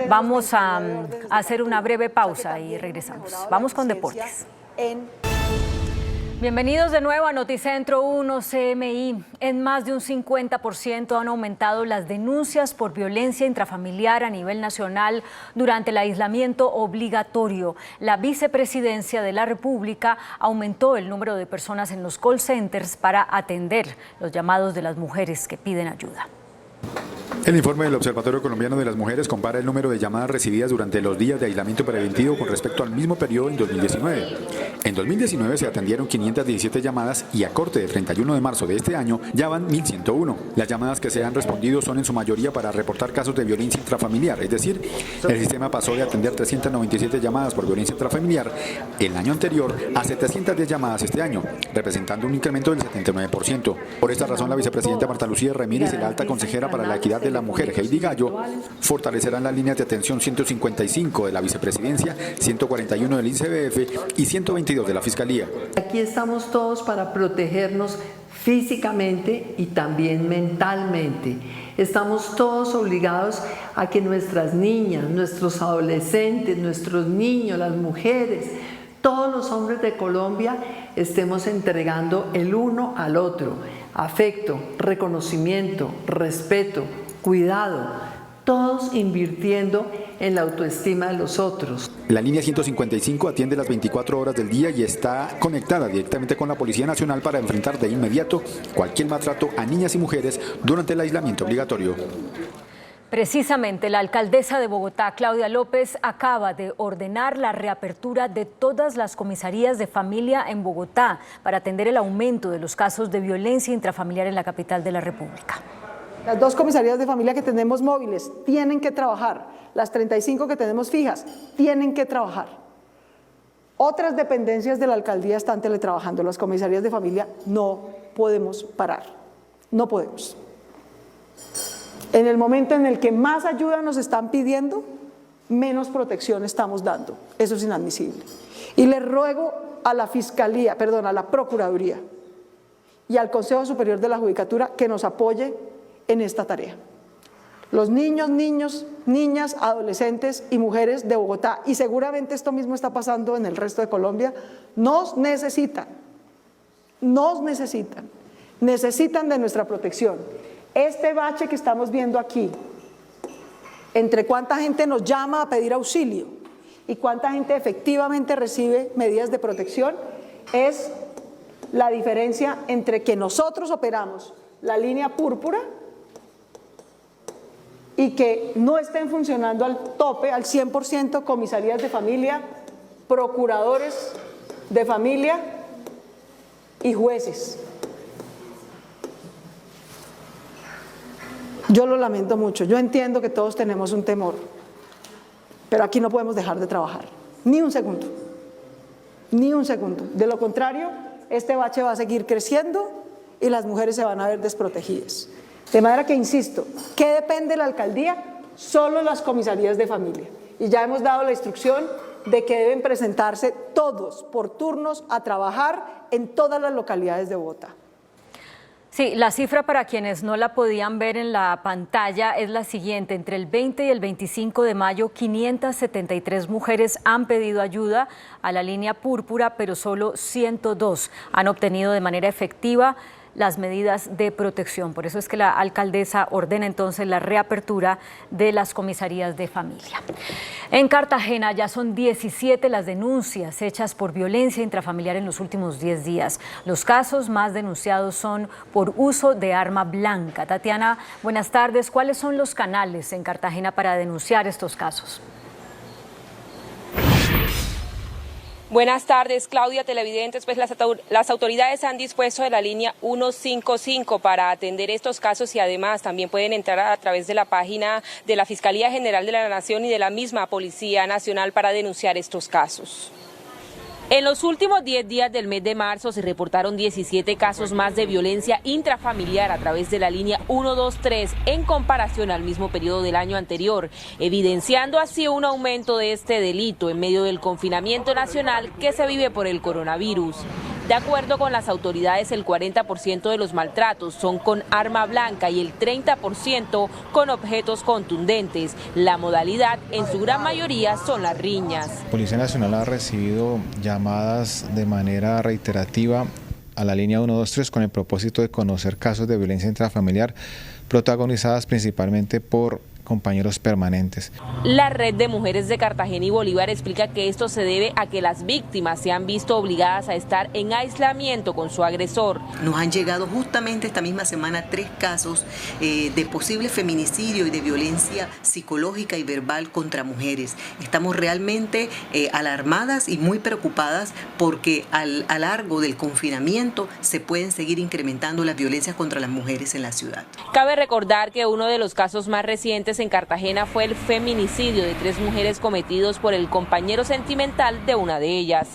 Vamos a hacer una breve pausa y regresamos. Vamos con deportes. Bienvenidos de nuevo a Noticentro 1 CMI. En más de un 50% han aumentado las denuncias por violencia intrafamiliar a nivel nacional durante el aislamiento obligatorio. La vicepresidencia de la República aumentó el número de personas en los call centers para atender los llamados de las mujeres que piden ayuda. El informe del Observatorio Colombiano de las Mujeres compara el número de llamadas recibidas durante los días de aislamiento preventivo con respecto al mismo periodo en 2019. En 2019 se atendieron 517 llamadas y a corte de 31 de marzo de este año ya van 1.101. Las llamadas que se han respondido son en su mayoría para reportar casos de violencia intrafamiliar, es decir, el sistema pasó de atender 397 llamadas por violencia intrafamiliar el año anterior a 710 llamadas este año, representando un incremento del 79%. Por esta razón, la vicepresidenta Marta Lucía Ramírez y la alta consejera para la equidad de la mujer, Heidi Gallo, fortalecerán las líneas de atención 155 de la vicepresidencia, 141 del ICBF y 122 de la Fiscalía. Aquí estamos todos para protegernos físicamente y también mentalmente. Estamos todos obligados a que nuestras niñas, nuestros adolescentes, nuestros niños, las mujeres, todos los hombres de Colombia estemos entregando el uno al otro afecto, reconocimiento, respeto, cuidado, todos invirtiendo en la autoestima de los otros. La línea 155 atiende las 24 horas del día y está conectada directamente con la Policía Nacional para enfrentar de inmediato cualquier maltrato a niñas y mujeres durante el aislamiento obligatorio. Precisamente, la alcaldesa de Bogotá, Claudia López, acaba de ordenar la reapertura de todas las comisarías de familia en Bogotá para atender el aumento de los casos de violencia intrafamiliar en la capital de la República. Las 2 comisarías de familia que tenemos móviles tienen que trabajar, las 35 que tenemos fijas tienen que trabajar. Otras dependencias de la alcaldía están teletrabajando, las comisarías de familia no podemos parar, no podemos. En el momento en el que más ayuda nos están pidiendo, menos protección estamos dando. Eso es inadmisible. Y le ruego a la Fiscalía, perdón, a la Procuraduría y al Consejo Superior de la Judicatura que nos apoye en esta tarea. Los niños, niñas, adolescentes y mujeres de Bogotá, y seguramente esto mismo está pasando en el resto de Colombia, nos necesitan de nuestra protección. Este bache que estamos viendo aquí, entre cuánta gente nos llama a pedir auxilio y cuánta gente efectivamente recibe medidas de protección, es la diferencia entre que nosotros operamos la línea púrpura y que no estén funcionando al tope, al 100%, comisarías de familia, procuradores de familia y jueces. Yo lo lamento mucho, yo entiendo que todos tenemos un temor, pero aquí no podemos dejar de trabajar, ni un segundo, ni un segundo. De lo contrario, este bache va a seguir creciendo y las mujeres se van a ver desprotegidas. De manera que, insisto, ¿qué depende de la alcaldía? Solo las comisarías de familia. Y ya hemos dado la instrucción de que deben presentarse todos por turnos a trabajar en todas las localidades de Bogotá. Sí, la cifra para quienes no la podían ver en la pantalla es la siguiente. Entre el 20 y el 25 de mayo, 573 mujeres han pedido ayuda a la línea púrpura, pero solo 102 han obtenido de manera efectiva las medidas de protección. Por eso es que la alcaldesa ordena entonces la reapertura de las comisarías de familia. En Cartagena ya son 17 las denuncias hechas por violencia intrafamiliar en los últimos 10 días. Los casos más denunciados son por uso de arma blanca. Tatiana, buenas tardes. ¿Cuáles son los canales en Cartagena para denunciar estos casos? Buenas tardes, Claudia, televidentes. Pues las autoridades han dispuesto de la línea 155 para atender estos casos y además también pueden entrar a través de la página de la Fiscalía General de la Nación y de la misma Policía Nacional para denunciar estos casos. En los últimos 10 días del mes de marzo se reportaron 17 casos más de violencia intrafamiliar a través de la línea 123 en comparación al mismo periodo del año anterior, evidenciando así un aumento de este delito en medio del confinamiento nacional que se vive por el coronavirus. De acuerdo con las autoridades, el 40% de los maltratos son con arma blanca y el 30% con objetos contundentes. La modalidad, en su gran mayoría, son las riñas. Policía Nacional ha recibido llamadas de manera reiterativa a la línea 123 con el propósito de conocer casos de violencia intrafamiliar protagonizadas principalmente por compañeros permanentes. La Red de Mujeres de Cartagena y Bolívar explica que esto se debe a que las víctimas se han visto obligadas a estar en aislamiento con su agresor. Nos han llegado justamente esta misma semana 3 casos de posible feminicidio y de violencia psicológica y verbal contra mujeres. Estamos realmente alarmadas y muy preocupadas porque a lo largo del confinamiento se pueden seguir incrementando las violencias contra las mujeres en la ciudad. Cabe recordar que uno de los casos más recientes en Cartagena fue el feminicidio de 3 mujeres cometidos por el compañero sentimental de una de ellas.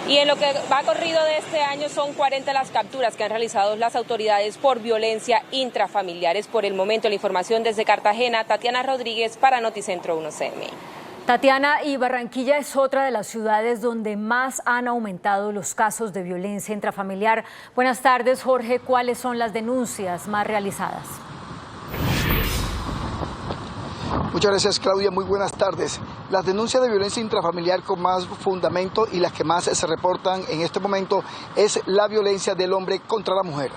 Y en lo que va corrido de este año son 40 las capturas que han realizado las autoridades por violencia intrafamiliares. Por el momento, la información desde Cartagena, Tatiana Rodríguez para Noticentro 1CM. Tatiana, y Barranquilla es otra de las ciudades donde más han aumentado los casos de violencia intrafamiliar. Buenas tardes, Jorge. ¿Cuáles son las denuncias más realizadas? Muchas gracias, Claudia. Muy buenas tardes. Las denuncias de violencia intrafamiliar con más fundamento y las que más se reportan en este momento es la violencia del hombre contra la mujer.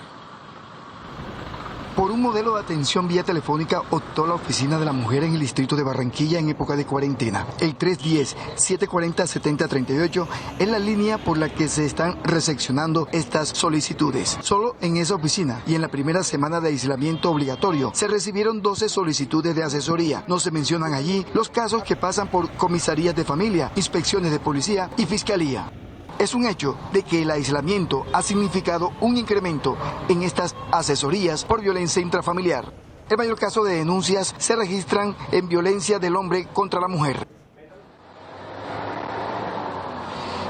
Por un modelo de atención vía telefónica optó la Oficina de la Mujer en el distrito de Barranquilla en época de cuarentena. El 310-740-7038 es la línea por la que se están recepcionando estas solicitudes. Solo en esa oficina y en la primera semana de aislamiento obligatorio se recibieron 12 solicitudes de asesoría. No se mencionan allí los casos que pasan por comisarías de familia, inspecciones de policía y fiscalía. Es un hecho de que el aislamiento ha significado un incremento en estas asesorías por violencia intrafamiliar. El mayor caso de denuncias se registran en violencia del hombre contra la mujer.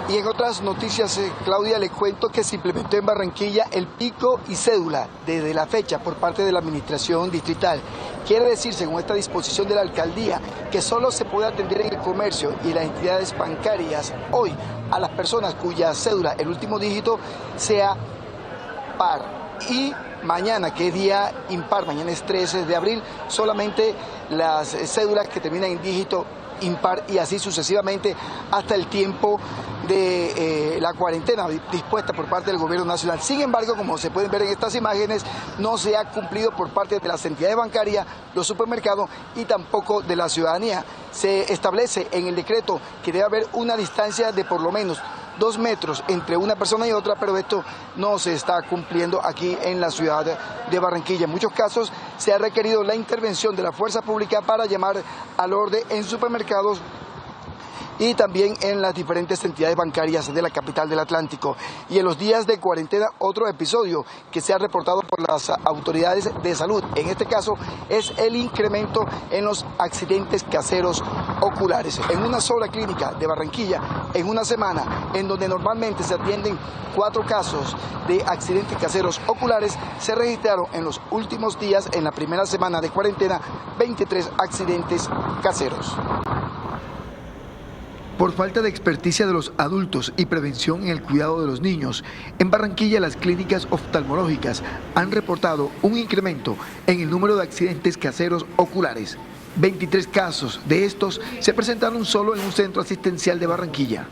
Y en otras noticias, Claudia, le cuento que se implementó en Barranquilla el pico y cédula desde la fecha por parte de la administración distrital. Quiere decir, según esta disposición de la alcaldía, que solo se puede atender en el comercio y en las entidades bancarias hoy a las personas cuya cédula, el último dígito, sea par. Y mañana, que es día impar, mañana es 13 de abril, solamente las cédulas que terminan en dígito impar y así sucesivamente hasta el tiempo de la cuarentena dispuesta por parte del gobierno nacional. Sin embargo, como se pueden ver en estas imágenes, no se ha cumplido por parte de las entidades bancarias, los supermercados y tampoco de la ciudadanía. Se establece en el decreto que debe haber una distancia de por lo menos 2 metros entre una persona y otra, pero esto no se está cumpliendo aquí en la ciudad de Barranquilla. En muchos casos se ha requerido la intervención de la fuerza pública para llamar al orden en supermercados y también en las diferentes entidades bancarias de la capital del Atlántico. Y en los días de cuarentena, otro episodio que se ha reportado por las autoridades de salud, en este caso, es el incremento en los accidentes caseros oculares. En una sola clínica de Barranquilla, en una semana, en donde normalmente se atienden 4 casos de accidentes caseros oculares, se registraron en los últimos días, en la primera semana de cuarentena, 23 accidentes caseros. Por falta de experticia de los adultos y prevención en el cuidado de los niños, en Barranquilla las clínicas oftalmológicas han reportado un incremento en el número de accidentes caseros oculares. 23 casos de estos se presentaron solo en un centro asistencial de Barranquilla.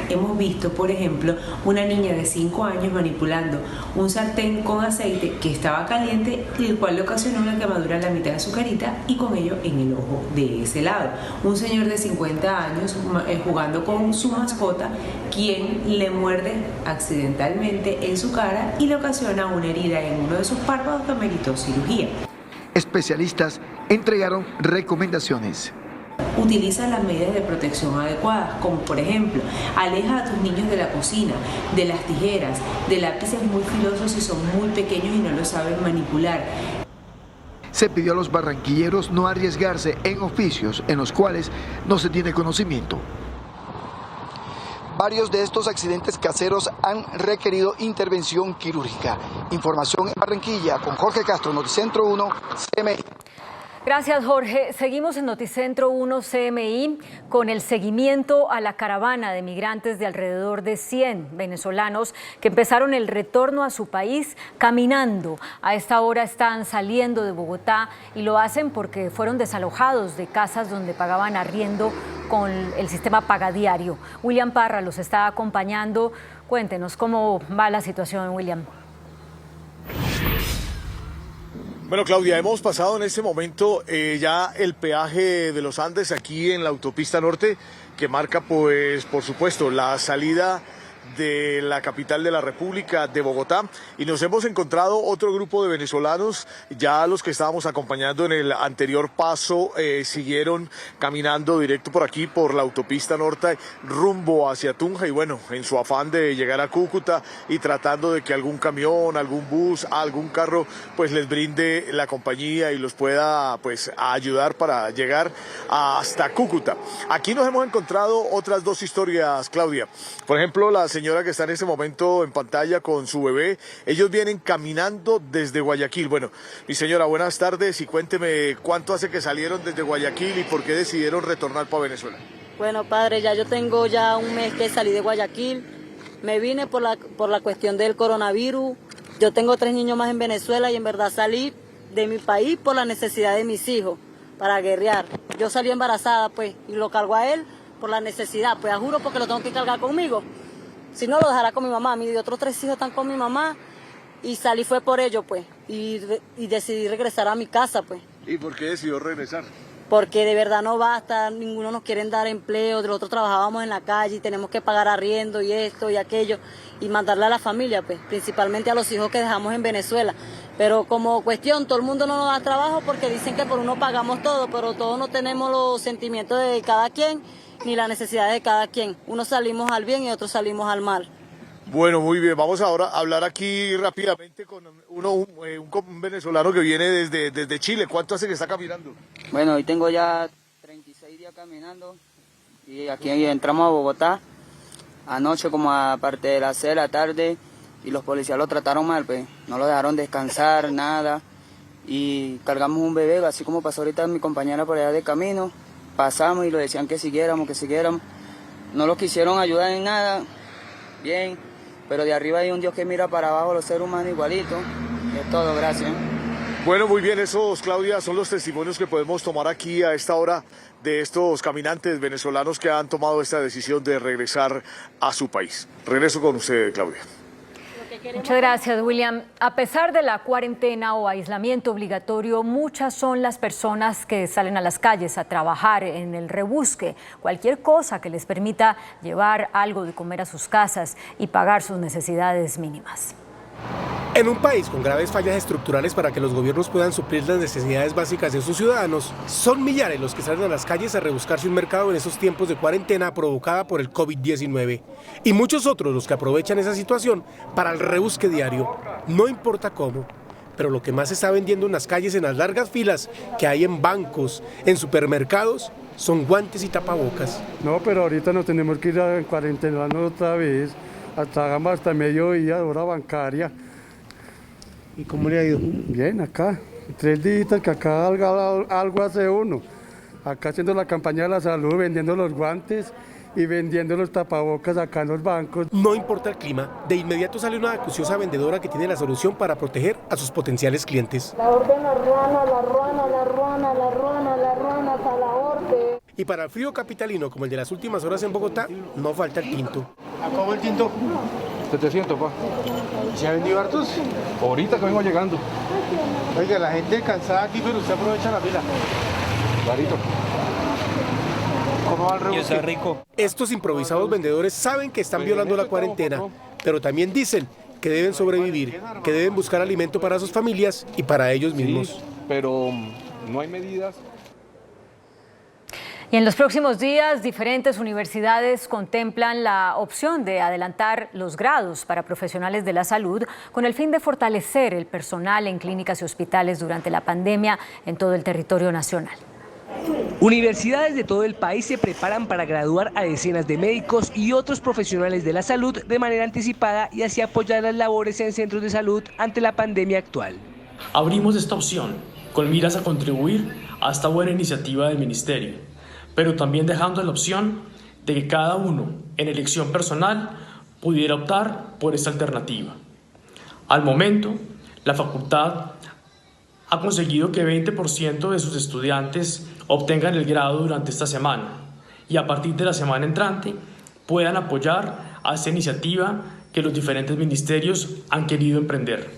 Hemos visto, por ejemplo, una niña de 5 años manipulando un sartén con aceite que estaba caliente, el cual le ocasionó una quemadura en la mitad de su carita y con ello en el ojo de ese lado. Un señor de 50 años jugando con su mascota, quien le muerde accidentalmente en su cara y le ocasiona una herida en uno de sus párpados que meritó cirugía. Especialistas entregaron recomendaciones. Utiliza las medidas de protección adecuadas, como por ejemplo, aleja a tus niños de la cocina, de las tijeras, de lápices muy filosos si son muy pequeños y no los saben manipular. Se pidió a los barranquilleros no arriesgarse en oficios en los cuales no se tiene conocimiento. Varios de estos accidentes caseros han requerido intervención quirúrgica. Información en Barranquilla con Jorge Castro, Noticentro 1, CMI. Gracias, Jorge. Seguimos en Noticentro 1 CMI con el seguimiento a la caravana de migrantes de alrededor de 100 venezolanos que empezaron el retorno a su país caminando. A esta hora están saliendo de Bogotá y lo hacen porque fueron desalojados de casas donde pagaban arriendo con el sistema Pagadiario. William Parra los está acompañando. Cuéntenos cómo va la situación, William. Bueno, Claudia, hemos pasado en este momento ya el peaje de los Andes aquí en la autopista norte, que marca, pues, por supuesto, la salida de la capital de la República, de Bogotá, y nos hemos encontrado otro grupo de venezolanos. Ya los que estábamos acompañando en el anterior paso siguieron caminando directo por aquí, por la autopista norte, rumbo hacia Tunja, y bueno, en su afán de llegar a Cúcuta y tratando de que algún camión, algún bus, algún carro, pues les brinde la compañía y los pueda, pues, ayudar para llegar hasta Cúcuta. Aquí nos hemos encontrado otras dos historias, Claudia. Por ejemplo, la señora que está en este momento en pantalla con su bebé, ellos vienen caminando desde Guayaquil. Bueno, mi señora, buenas tardes, y cuénteme cuánto hace que salieron desde Guayaquil y por qué decidieron retornar para Venezuela. Bueno, padre, ya yo tengo ya un mes que salí de Guayaquil. Me vine por la cuestión del coronavirus. Yo tengo 3 niños más en Venezuela y en verdad salí de mi país por la necesidad de mis hijos, para guerrear. Yo salí embarazada, pues, y lo cargo a él por la necesidad, pues, a juro, porque lo tengo que cargar conmigo. Si no, lo dejará con mi mamá. Mis otros 3 hijos están con mi mamá y salí fue por ello, pues. Y decidí regresar a mi casa, pues. ¿Y por qué decidió regresar? Porque de verdad no basta, ninguno nos quiere dar empleo, nosotros trabajábamos en la calle y tenemos que pagar arriendo y esto y aquello y mandarle a la familia, pues, principalmente a los hijos que dejamos en Venezuela. Pero como cuestión, todo el mundo no nos da trabajo porque dicen que por uno pagamos todo, pero todos no tenemos los sentimientos de cada quien ni las necesidades de cada quien. Unos salimos al bien y otros salimos al mal. Bueno, muy bien, vamos ahora a hablar aquí rápidamente con un venezolano que viene desde Chile. ¿Cuánto hace que está caminando? Bueno, hoy tengo ya 36 días caminando y aquí entramos a Bogotá anoche como a parte de las 6 de la tarde y los policías lo trataron mal, pues no lo dejaron descansar, nada, y cargamos un bebé, así como pasó ahorita mi compañera por allá de camino. Pasamos y lo decían que siguiéramos. No lo quisieron ayudar en nada, bien, pero de arriba hay un Dios que mira para abajo, los seres humanos igualitos. Es todo, gracias. Bueno, muy bien, esos, Claudia, son los testimonios que podemos tomar aquí a esta hora de estos caminantes venezolanos que han tomado esta decisión de regresar a su país. Regreso con usted, Claudia. Muchas gracias, William. A pesar de la cuarentena o aislamiento obligatorio, muchas son las personas que salen a las calles a trabajar en el rebusque, cualquier cosa que les permita llevar algo de comer a sus casas y pagar sus necesidades mínimas. En un país con graves fallas estructurales para que los gobiernos puedan suplir las necesidades básicas de sus ciudadanos, son millares los que salen a las calles a rebuscarse un mercado en esos tiempos de cuarentena provocada por el COVID-19. Y muchos otros los que aprovechan esa situación para el rebusque diario, no importa cómo. Pero lo que más se está vendiendo en las calles, en las largas filas que hay en bancos, en supermercados, son guantes y tapabocas. No, pero ahorita no tenemos que ir a cuarentena otra vez, hasta mediodía, hora bancaria. ¿Y cómo le ha ido? Bien, acá, 3 días que acá algo hace uno. Acá haciendo la campaña de la salud, vendiendo los guantes y vendiendo los tapabocas acá en los bancos. No importa el clima, de inmediato sale una acuciosa vendedora que tiene la solución para proteger a sus potenciales clientes. La orden, la ruana, hasta la orden. Y para el frío capitalino como el de las últimas horas en Bogotá, no falta el tinto. ¿Cómo el tinto? 700, pa. ¿Se ha vendido hartos? Ahorita que vengo llegando. Oiga, la gente cansada aquí, pero usted aprovecha la fila. Clarito. ¿Cómo va el rebusque? Está rico. Estos improvisados vendedores saben que están violando la cuarentena, pero también dicen que deben sobrevivir, que deben buscar alimento para sus familias y para ellos mismos. Sí, pero no hay medidas. Y en los próximos días, diferentes universidades contemplan la opción de adelantar los grados para profesionales de la salud con el fin de fortalecer el personal en clínicas y hospitales durante la pandemia en todo el territorio nacional. Universidades de todo el país se preparan para graduar a decenas de médicos y otros profesionales de la salud de manera anticipada y así apoyar las labores en centros de salud ante la pandemia actual. Abrimos esta opción con miras a contribuir a esta buena iniciativa del Ministerio, pero también dejando la opción de que cada uno, en elección personal, pudiera optar por esta alternativa. Al momento, la facultad ha conseguido que 20% de sus estudiantes obtengan el grado durante esta semana y a partir de la semana entrante puedan apoyar a esta iniciativa que los diferentes ministerios han querido emprender.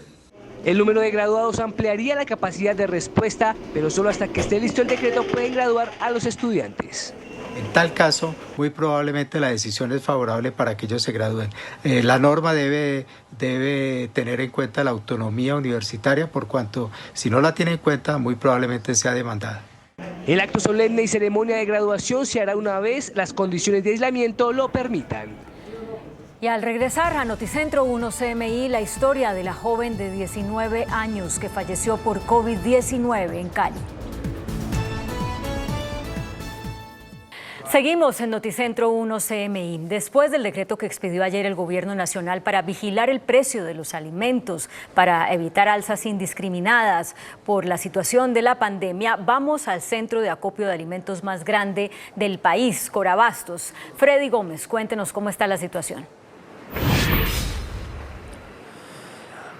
El número de graduados ampliaría la capacidad de respuesta, pero solo hasta que esté listo el decreto pueden graduar a los estudiantes. En tal caso, muy probablemente la decisión es favorable para que ellos se gradúen. La norma debe tener en cuenta la autonomía universitaria, por cuanto si no la tiene en cuenta, muy probablemente sea demandada. El acto solemne y ceremonia de graduación se hará una vez las condiciones de aislamiento lo permitan. Y al regresar a Noticentro 1 CMI, la historia de la joven de 19 años que falleció por COVID-19 en Cali. Seguimos en Noticentro 1 CMI. Después del decreto que expidió ayer el Gobierno Nacional para vigilar el precio de los alimentos, para evitar alzas indiscriminadas por la situación de la pandemia, vamos al centro de acopio de alimentos más grande del país, Corabastos. Freddy Gómez, cuéntenos cómo está la situación.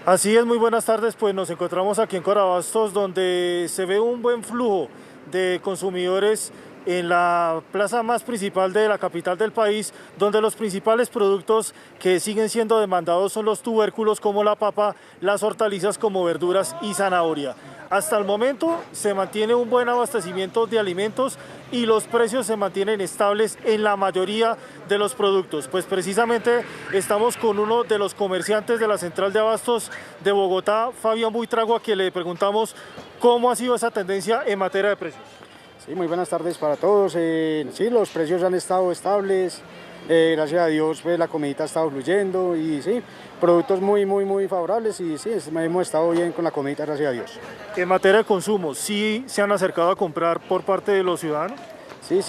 Así es, muy buenas tardes, pues nos encontramos aquí en Corabastos, donde se ve un buen flujo de consumidores en la plaza más principal de la capital del país, donde los principales productos que siguen siendo demandados son los tubérculos como la papa, las hortalizas como verduras y zanahoria. Hasta el momento se mantiene un buen abastecimiento de alimentos y los precios se mantienen estables en la mayoría de los productos. Pues precisamente estamos con uno de los comerciantes de la Central de Abastos de Bogotá, Fabián Buitrago, a quien le preguntamos cómo ha sido esa tendencia en materia de precios. Sí, muy buenas tardes para todos. Sí, los precios han estado estables, gracias a Dios pues la comidita ha estado fluyendo y sí, productos muy favorables y sí, hemos estado bien con la comidita, gracias a Dios. En materia de consumo, ¿sí se han acercado a comprar por parte de los ciudadanos? Sí,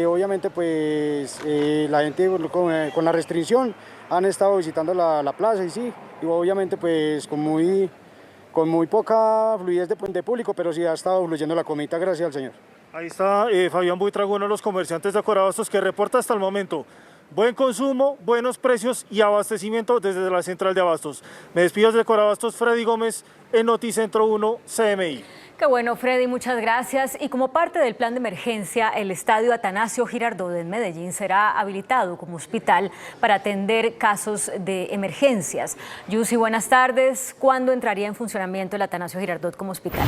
obviamente pues la gente con la restricción han estado visitando la plaza y sí, y obviamente pues con muy poca fluidez de público, pero sí ha estado fluyendo la comidita, gracias al Señor. Ahí está Fabián Buitrago, uno de los comerciantes de Corabastos, que reporta hasta el momento buen consumo, buenos precios y abastecimiento desde la Central de Abastos. Me despido desde Corabastos, Freddy Gómez, en Noticentro 1 CMI. Qué bueno, Freddy, muchas gracias. Y como parte del plan de emergencia, el estadio Atanasio Girardot en Medellín será habilitado como hospital para atender casos de emergencias. Yusi, buenas tardes. ¿Cuándo entraría en funcionamiento el Atanasio Girardot como hospital?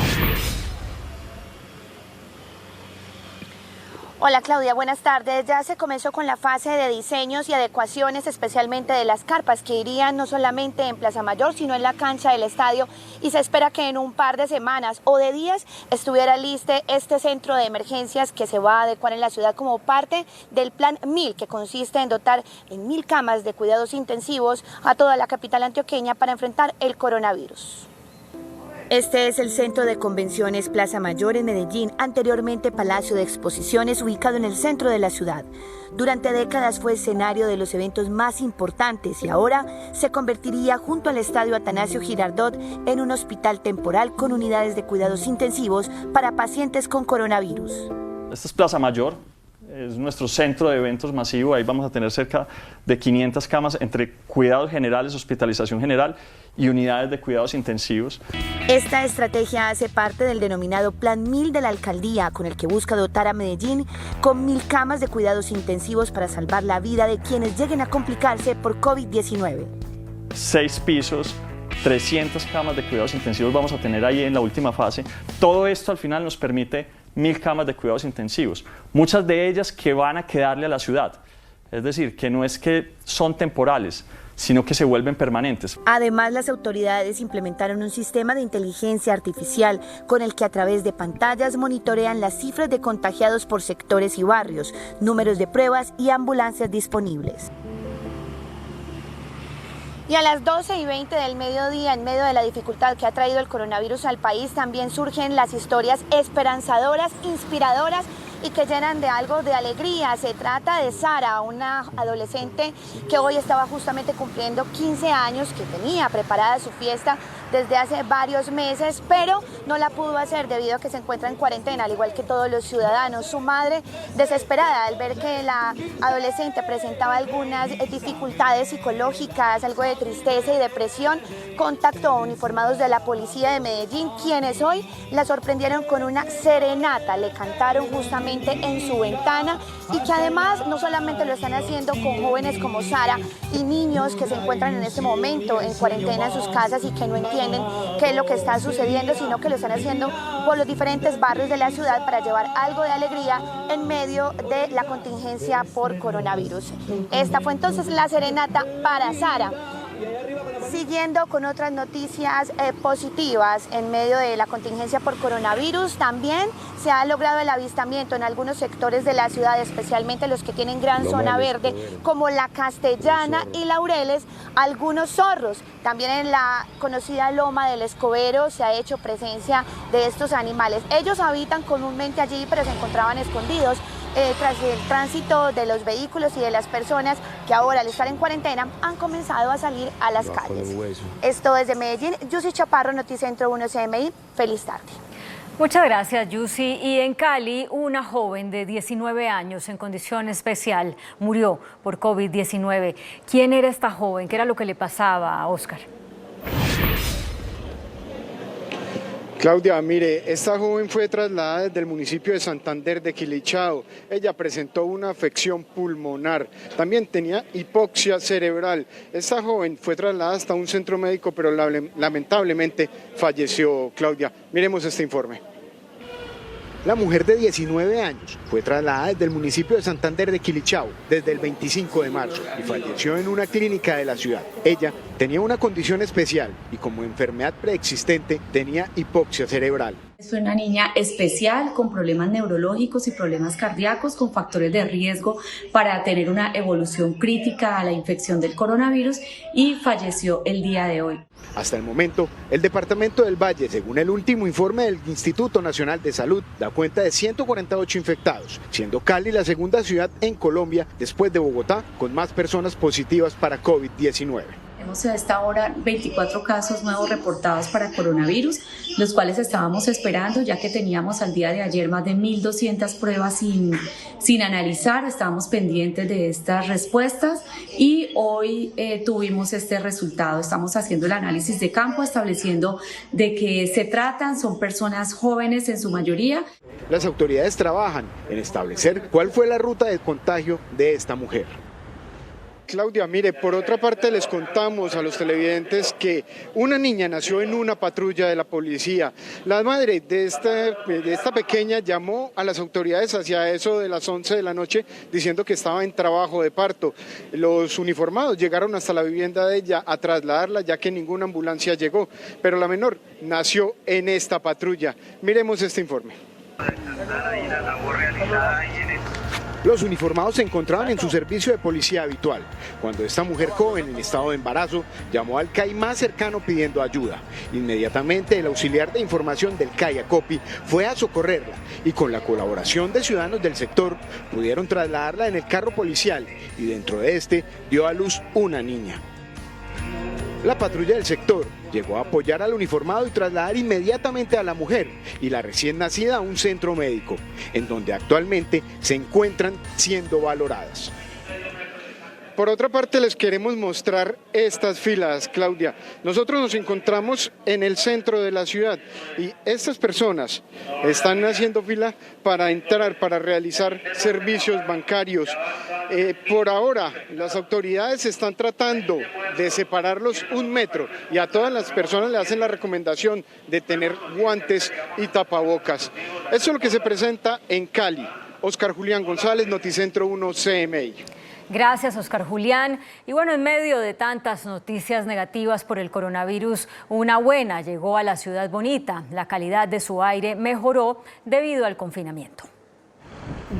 Hola Claudia, buenas tardes. Ya se comenzó con la fase de diseños y adecuaciones, especialmente de las carpas que irían no solamente en Plaza Mayor, sino en la cancha del estadio, y se espera que en un par de semanas o de días estuviera listo este centro de emergencias que se va a adecuar en la ciudad como parte del Plan 1000, que consiste en dotar en 1000 camas de cuidados intensivos a toda la capital antioqueña para enfrentar el coronavirus. Este es el Centro de Convenciones Plaza Mayor en Medellín, anteriormente Palacio de Exposiciones, ubicado en el centro de la ciudad. Durante décadas fue escenario de los eventos más importantes y ahora se convertiría junto al Estadio Atanasio Girardot en un hospital temporal con unidades de cuidados intensivos para pacientes con coronavirus. Esta es Plaza Mayor. Es nuestro centro de eventos masivo, ahí vamos a tener cerca de 500 camas entre cuidados generales, hospitalización general y unidades de cuidados intensivos. Esta estrategia hace parte del denominado Plan 1000 de la Alcaldía, con el que busca dotar a Medellín con 1000 camas de cuidados intensivos para salvar la vida de quienes lleguen a complicarse por COVID-19. 6 pisos, 300 camas de cuidados intensivos vamos a tener ahí en la última fase. Todo esto al final nos permite 1000 camas de cuidados intensivos, muchas de ellas que van a quedarle a la ciudad, es decir, que no es que son temporales, sino que se vuelven permanentes. Además, las autoridades implementaron un sistema de inteligencia artificial con el que a través de pantallas monitorean las cifras de contagiados por sectores y barrios, números de pruebas y ambulancias disponibles. Y a las 12:20 del mediodía, en medio de la dificultad que ha traído el coronavirus al país, también surgen las historias esperanzadoras, inspiradoras y que llenan de algo de alegría. Se trata de Sara, una adolescente que hoy estaba justamente cumpliendo 15 años, que tenía preparada su fiesta desde hace varios meses, pero no la pudo hacer debido a que se encuentra en cuarentena, al igual que todos los ciudadanos. Su madre, desesperada al ver que la adolescente presentaba algunas dificultades psicológicas, algo de tristeza y depresión, contactó a uniformados de la policía de Medellín, quienes hoy la sorprendieron con una serenata. Le cantaron justamente en su ventana y que además no solamente lo están haciendo con jóvenes como Sara y niños que se encuentran en este momento en cuarentena en sus casas y que no entienden qué es lo que está sucediendo, sino que lo están haciendo por los diferentes barrios de la ciudad para llevar algo de alegría en medio de la contingencia por coronavirus. Esta fue entonces la serenata para Sara. Siguiendo con otras noticias positivas en medio de la contingencia por coronavirus, también se ha logrado el avistamiento en algunos sectores de la ciudad, especialmente los que tienen gran zona verde, como la Castellana y Laureles, algunos zorros. También en la conocida Loma del Escobero se ha hecho presencia de estos animales. Ellos habitan comúnmente allí, pero se encontraban escondidos tras el tránsito de los vehículos y de las personas que ahora, al estar en cuarentena, han comenzado a salir a las calles. Esto desde Medellín, Yusi Chaparro, Noticentro 1 CMI. Feliz tarde. Muchas gracias, Yusi. Y en Cali, una joven de 19 años en condición especial murió por COVID-19. ¿Quién era esta joven? ¿Qué era lo que le pasaba a Oscar? Claudia, mire, esta joven fue trasladada desde el municipio de Santander de Quilichao. Ella presentó una afección pulmonar, también tenía hipoxia cerebral. Esta joven fue trasladada hasta un centro médico, pero lamentablemente falleció. Claudia, miremos este informe. La mujer de 19 años fue trasladada desde el municipio de Santander de Quilichao desde el 25 de marzo y falleció en una clínica de la ciudad. Ella tenía una condición especial y como enfermedad preexistente tenía hipoxia cerebral. Es una niña especial con problemas neurológicos y problemas cardíacos con factores de riesgo para tener una evolución crítica a la infección del coronavirus y falleció el día de hoy. Hasta el momento, el departamento del Valle, según el último informe del Instituto Nacional de Salud, da cuenta de 148 infectados, siendo Cali la segunda ciudad en Colombia, después de Bogotá, con más personas positivas para COVID-19. Tenemos a esta hora 24 casos nuevos reportados para coronavirus, los cuales estábamos esperando, ya que teníamos al día de ayer más de 1.200 pruebas sin analizar. Estábamos pendientes de estas respuestas y hoy tuvimos este resultado. Estamos haciendo el análisis de campo, estableciendo de qué se tratan. Son personas jóvenes en su mayoría. Las autoridades trabajan en establecer cuál fue la ruta de contagio de esta mujer. Claudia, mire, por otra parte les contamos a los televidentes que una niña nació en una patrulla de la policía. La madre de esta pequeña llamó a las autoridades hacia eso de las 11 de la noche diciendo que estaba en trabajo de parto. Los uniformados llegaron hasta la vivienda de ella a trasladarla ya que ninguna ambulancia llegó, pero la menor nació en esta patrulla. Miremos este informe. Los uniformados se encontraban en su servicio de policía habitual, cuando esta mujer joven en estado de embarazo llamó al CAI más cercano pidiendo ayuda. Inmediatamente el auxiliar de información del CAI Acopi fue a socorrerla y con la colaboración de ciudadanos del sector pudieron trasladarla en el carro policial y dentro de este dio a luz una niña. La patrulla del sector llegó a apoyar al uniformado y trasladar inmediatamente a la mujer y la recién nacida a un centro médico, en donde actualmente se encuentran siendo valoradas. Por otra parte, les queremos mostrar estas filas, Claudia. Nosotros nos encontramos en el centro de la ciudad y estas personas están haciendo fila para entrar, para realizar servicios bancarios. Por ahora, las autoridades están tratando de separarlos 1 metro y a todas las personas le hacen la recomendación de tener guantes y tapabocas. Eso es lo que se presenta en Cali. Oscar Julián González, Noticentro 1 CMI. Gracias, Oscar Julián. Y bueno, en medio de tantas noticias negativas por el coronavirus, una buena llegó a la ciudad bonita. La calidad de su aire mejoró debido al confinamiento.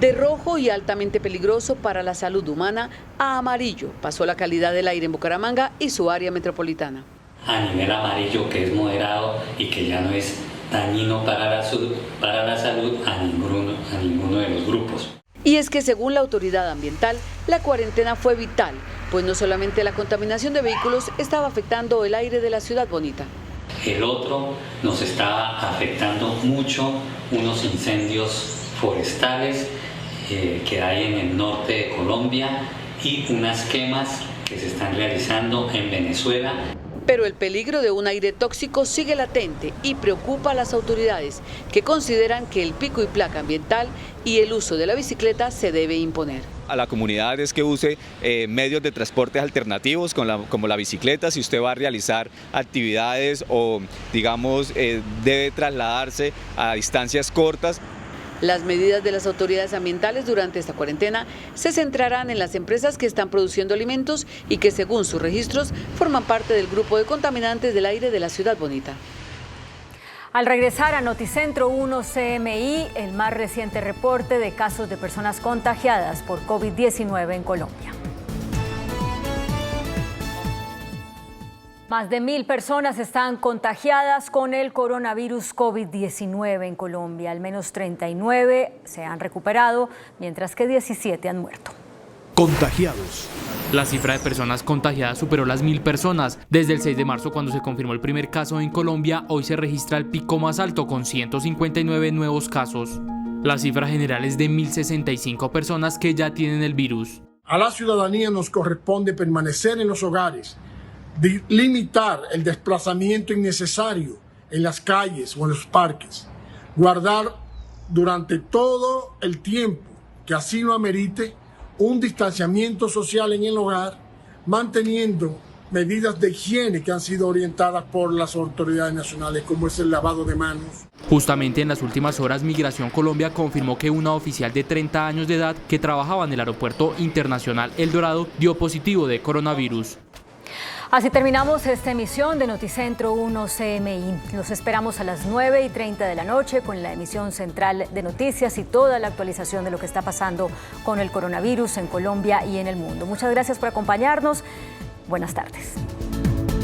De rojo y altamente peligroso para la salud humana a amarillo pasó la calidad del aire en Bucaramanga y su área metropolitana. A nivel amarillo, que es moderado y que ya no es dañino para la salud a ninguno de los grupos. Y es que según la autoridad ambiental, la cuarentena fue vital, pues no solamente la contaminación de vehículos estaba afectando el aire de la ciudad bonita. El otro nos está afectando mucho unos incendios forestales que hay en el norte de Colombia y unas quemas que se están realizando en Venezuela. Pero el peligro de un aire tóxico sigue latente y preocupa a las autoridades, que consideran que el pico y placa ambiental y el uso de la bicicleta se debe imponer. A la comunidad es que use medios de transporte alternativos como la bicicleta si usted va a realizar actividades o digamos debe trasladarse a distancias cortas. Las medidas de las autoridades ambientales durante esta cuarentena se centrarán en las empresas que están produciendo alimentos y que según sus registros forman parte del grupo de contaminantes del aire de la ciudad bonita. Al regresar a Noticentro 1 CMI, el más reciente reporte de casos de personas contagiadas por COVID-19 en Colombia. Más de 1.000 personas están contagiadas con el coronavirus COVID-19 en Colombia. Al menos 39 se han recuperado, mientras que 17 han muerto. Contagiados. La cifra de personas contagiadas superó las 1.000 personas. Desde el 6 de marzo, cuando se confirmó el primer caso en Colombia, hoy se registra el pico más alto con 159 nuevos casos. La cifra general es de 1.065 personas que ya tienen el virus. A la ciudadanía nos corresponde permanecer en los hogares, limitar el desplazamiento innecesario en las calles o en los parques, guardar durante todo el tiempo que así lo amerite un distanciamiento social en el hogar, manteniendo medidas de higiene que han sido orientadas por las autoridades nacionales, como es el lavado de manos. Justamente en las últimas horas, Migración Colombia confirmó que una oficial de 30 años de edad que trabajaba en el Aeropuerto Internacional El Dorado dio positivo de coronavirus. Así terminamos esta emisión de Noticentro 1 CMI. Los esperamos a las 9:30 de la noche con la emisión central de noticias y toda la actualización de lo que está pasando con el coronavirus en Colombia y en el mundo. Muchas gracias por acompañarnos. Buenas tardes.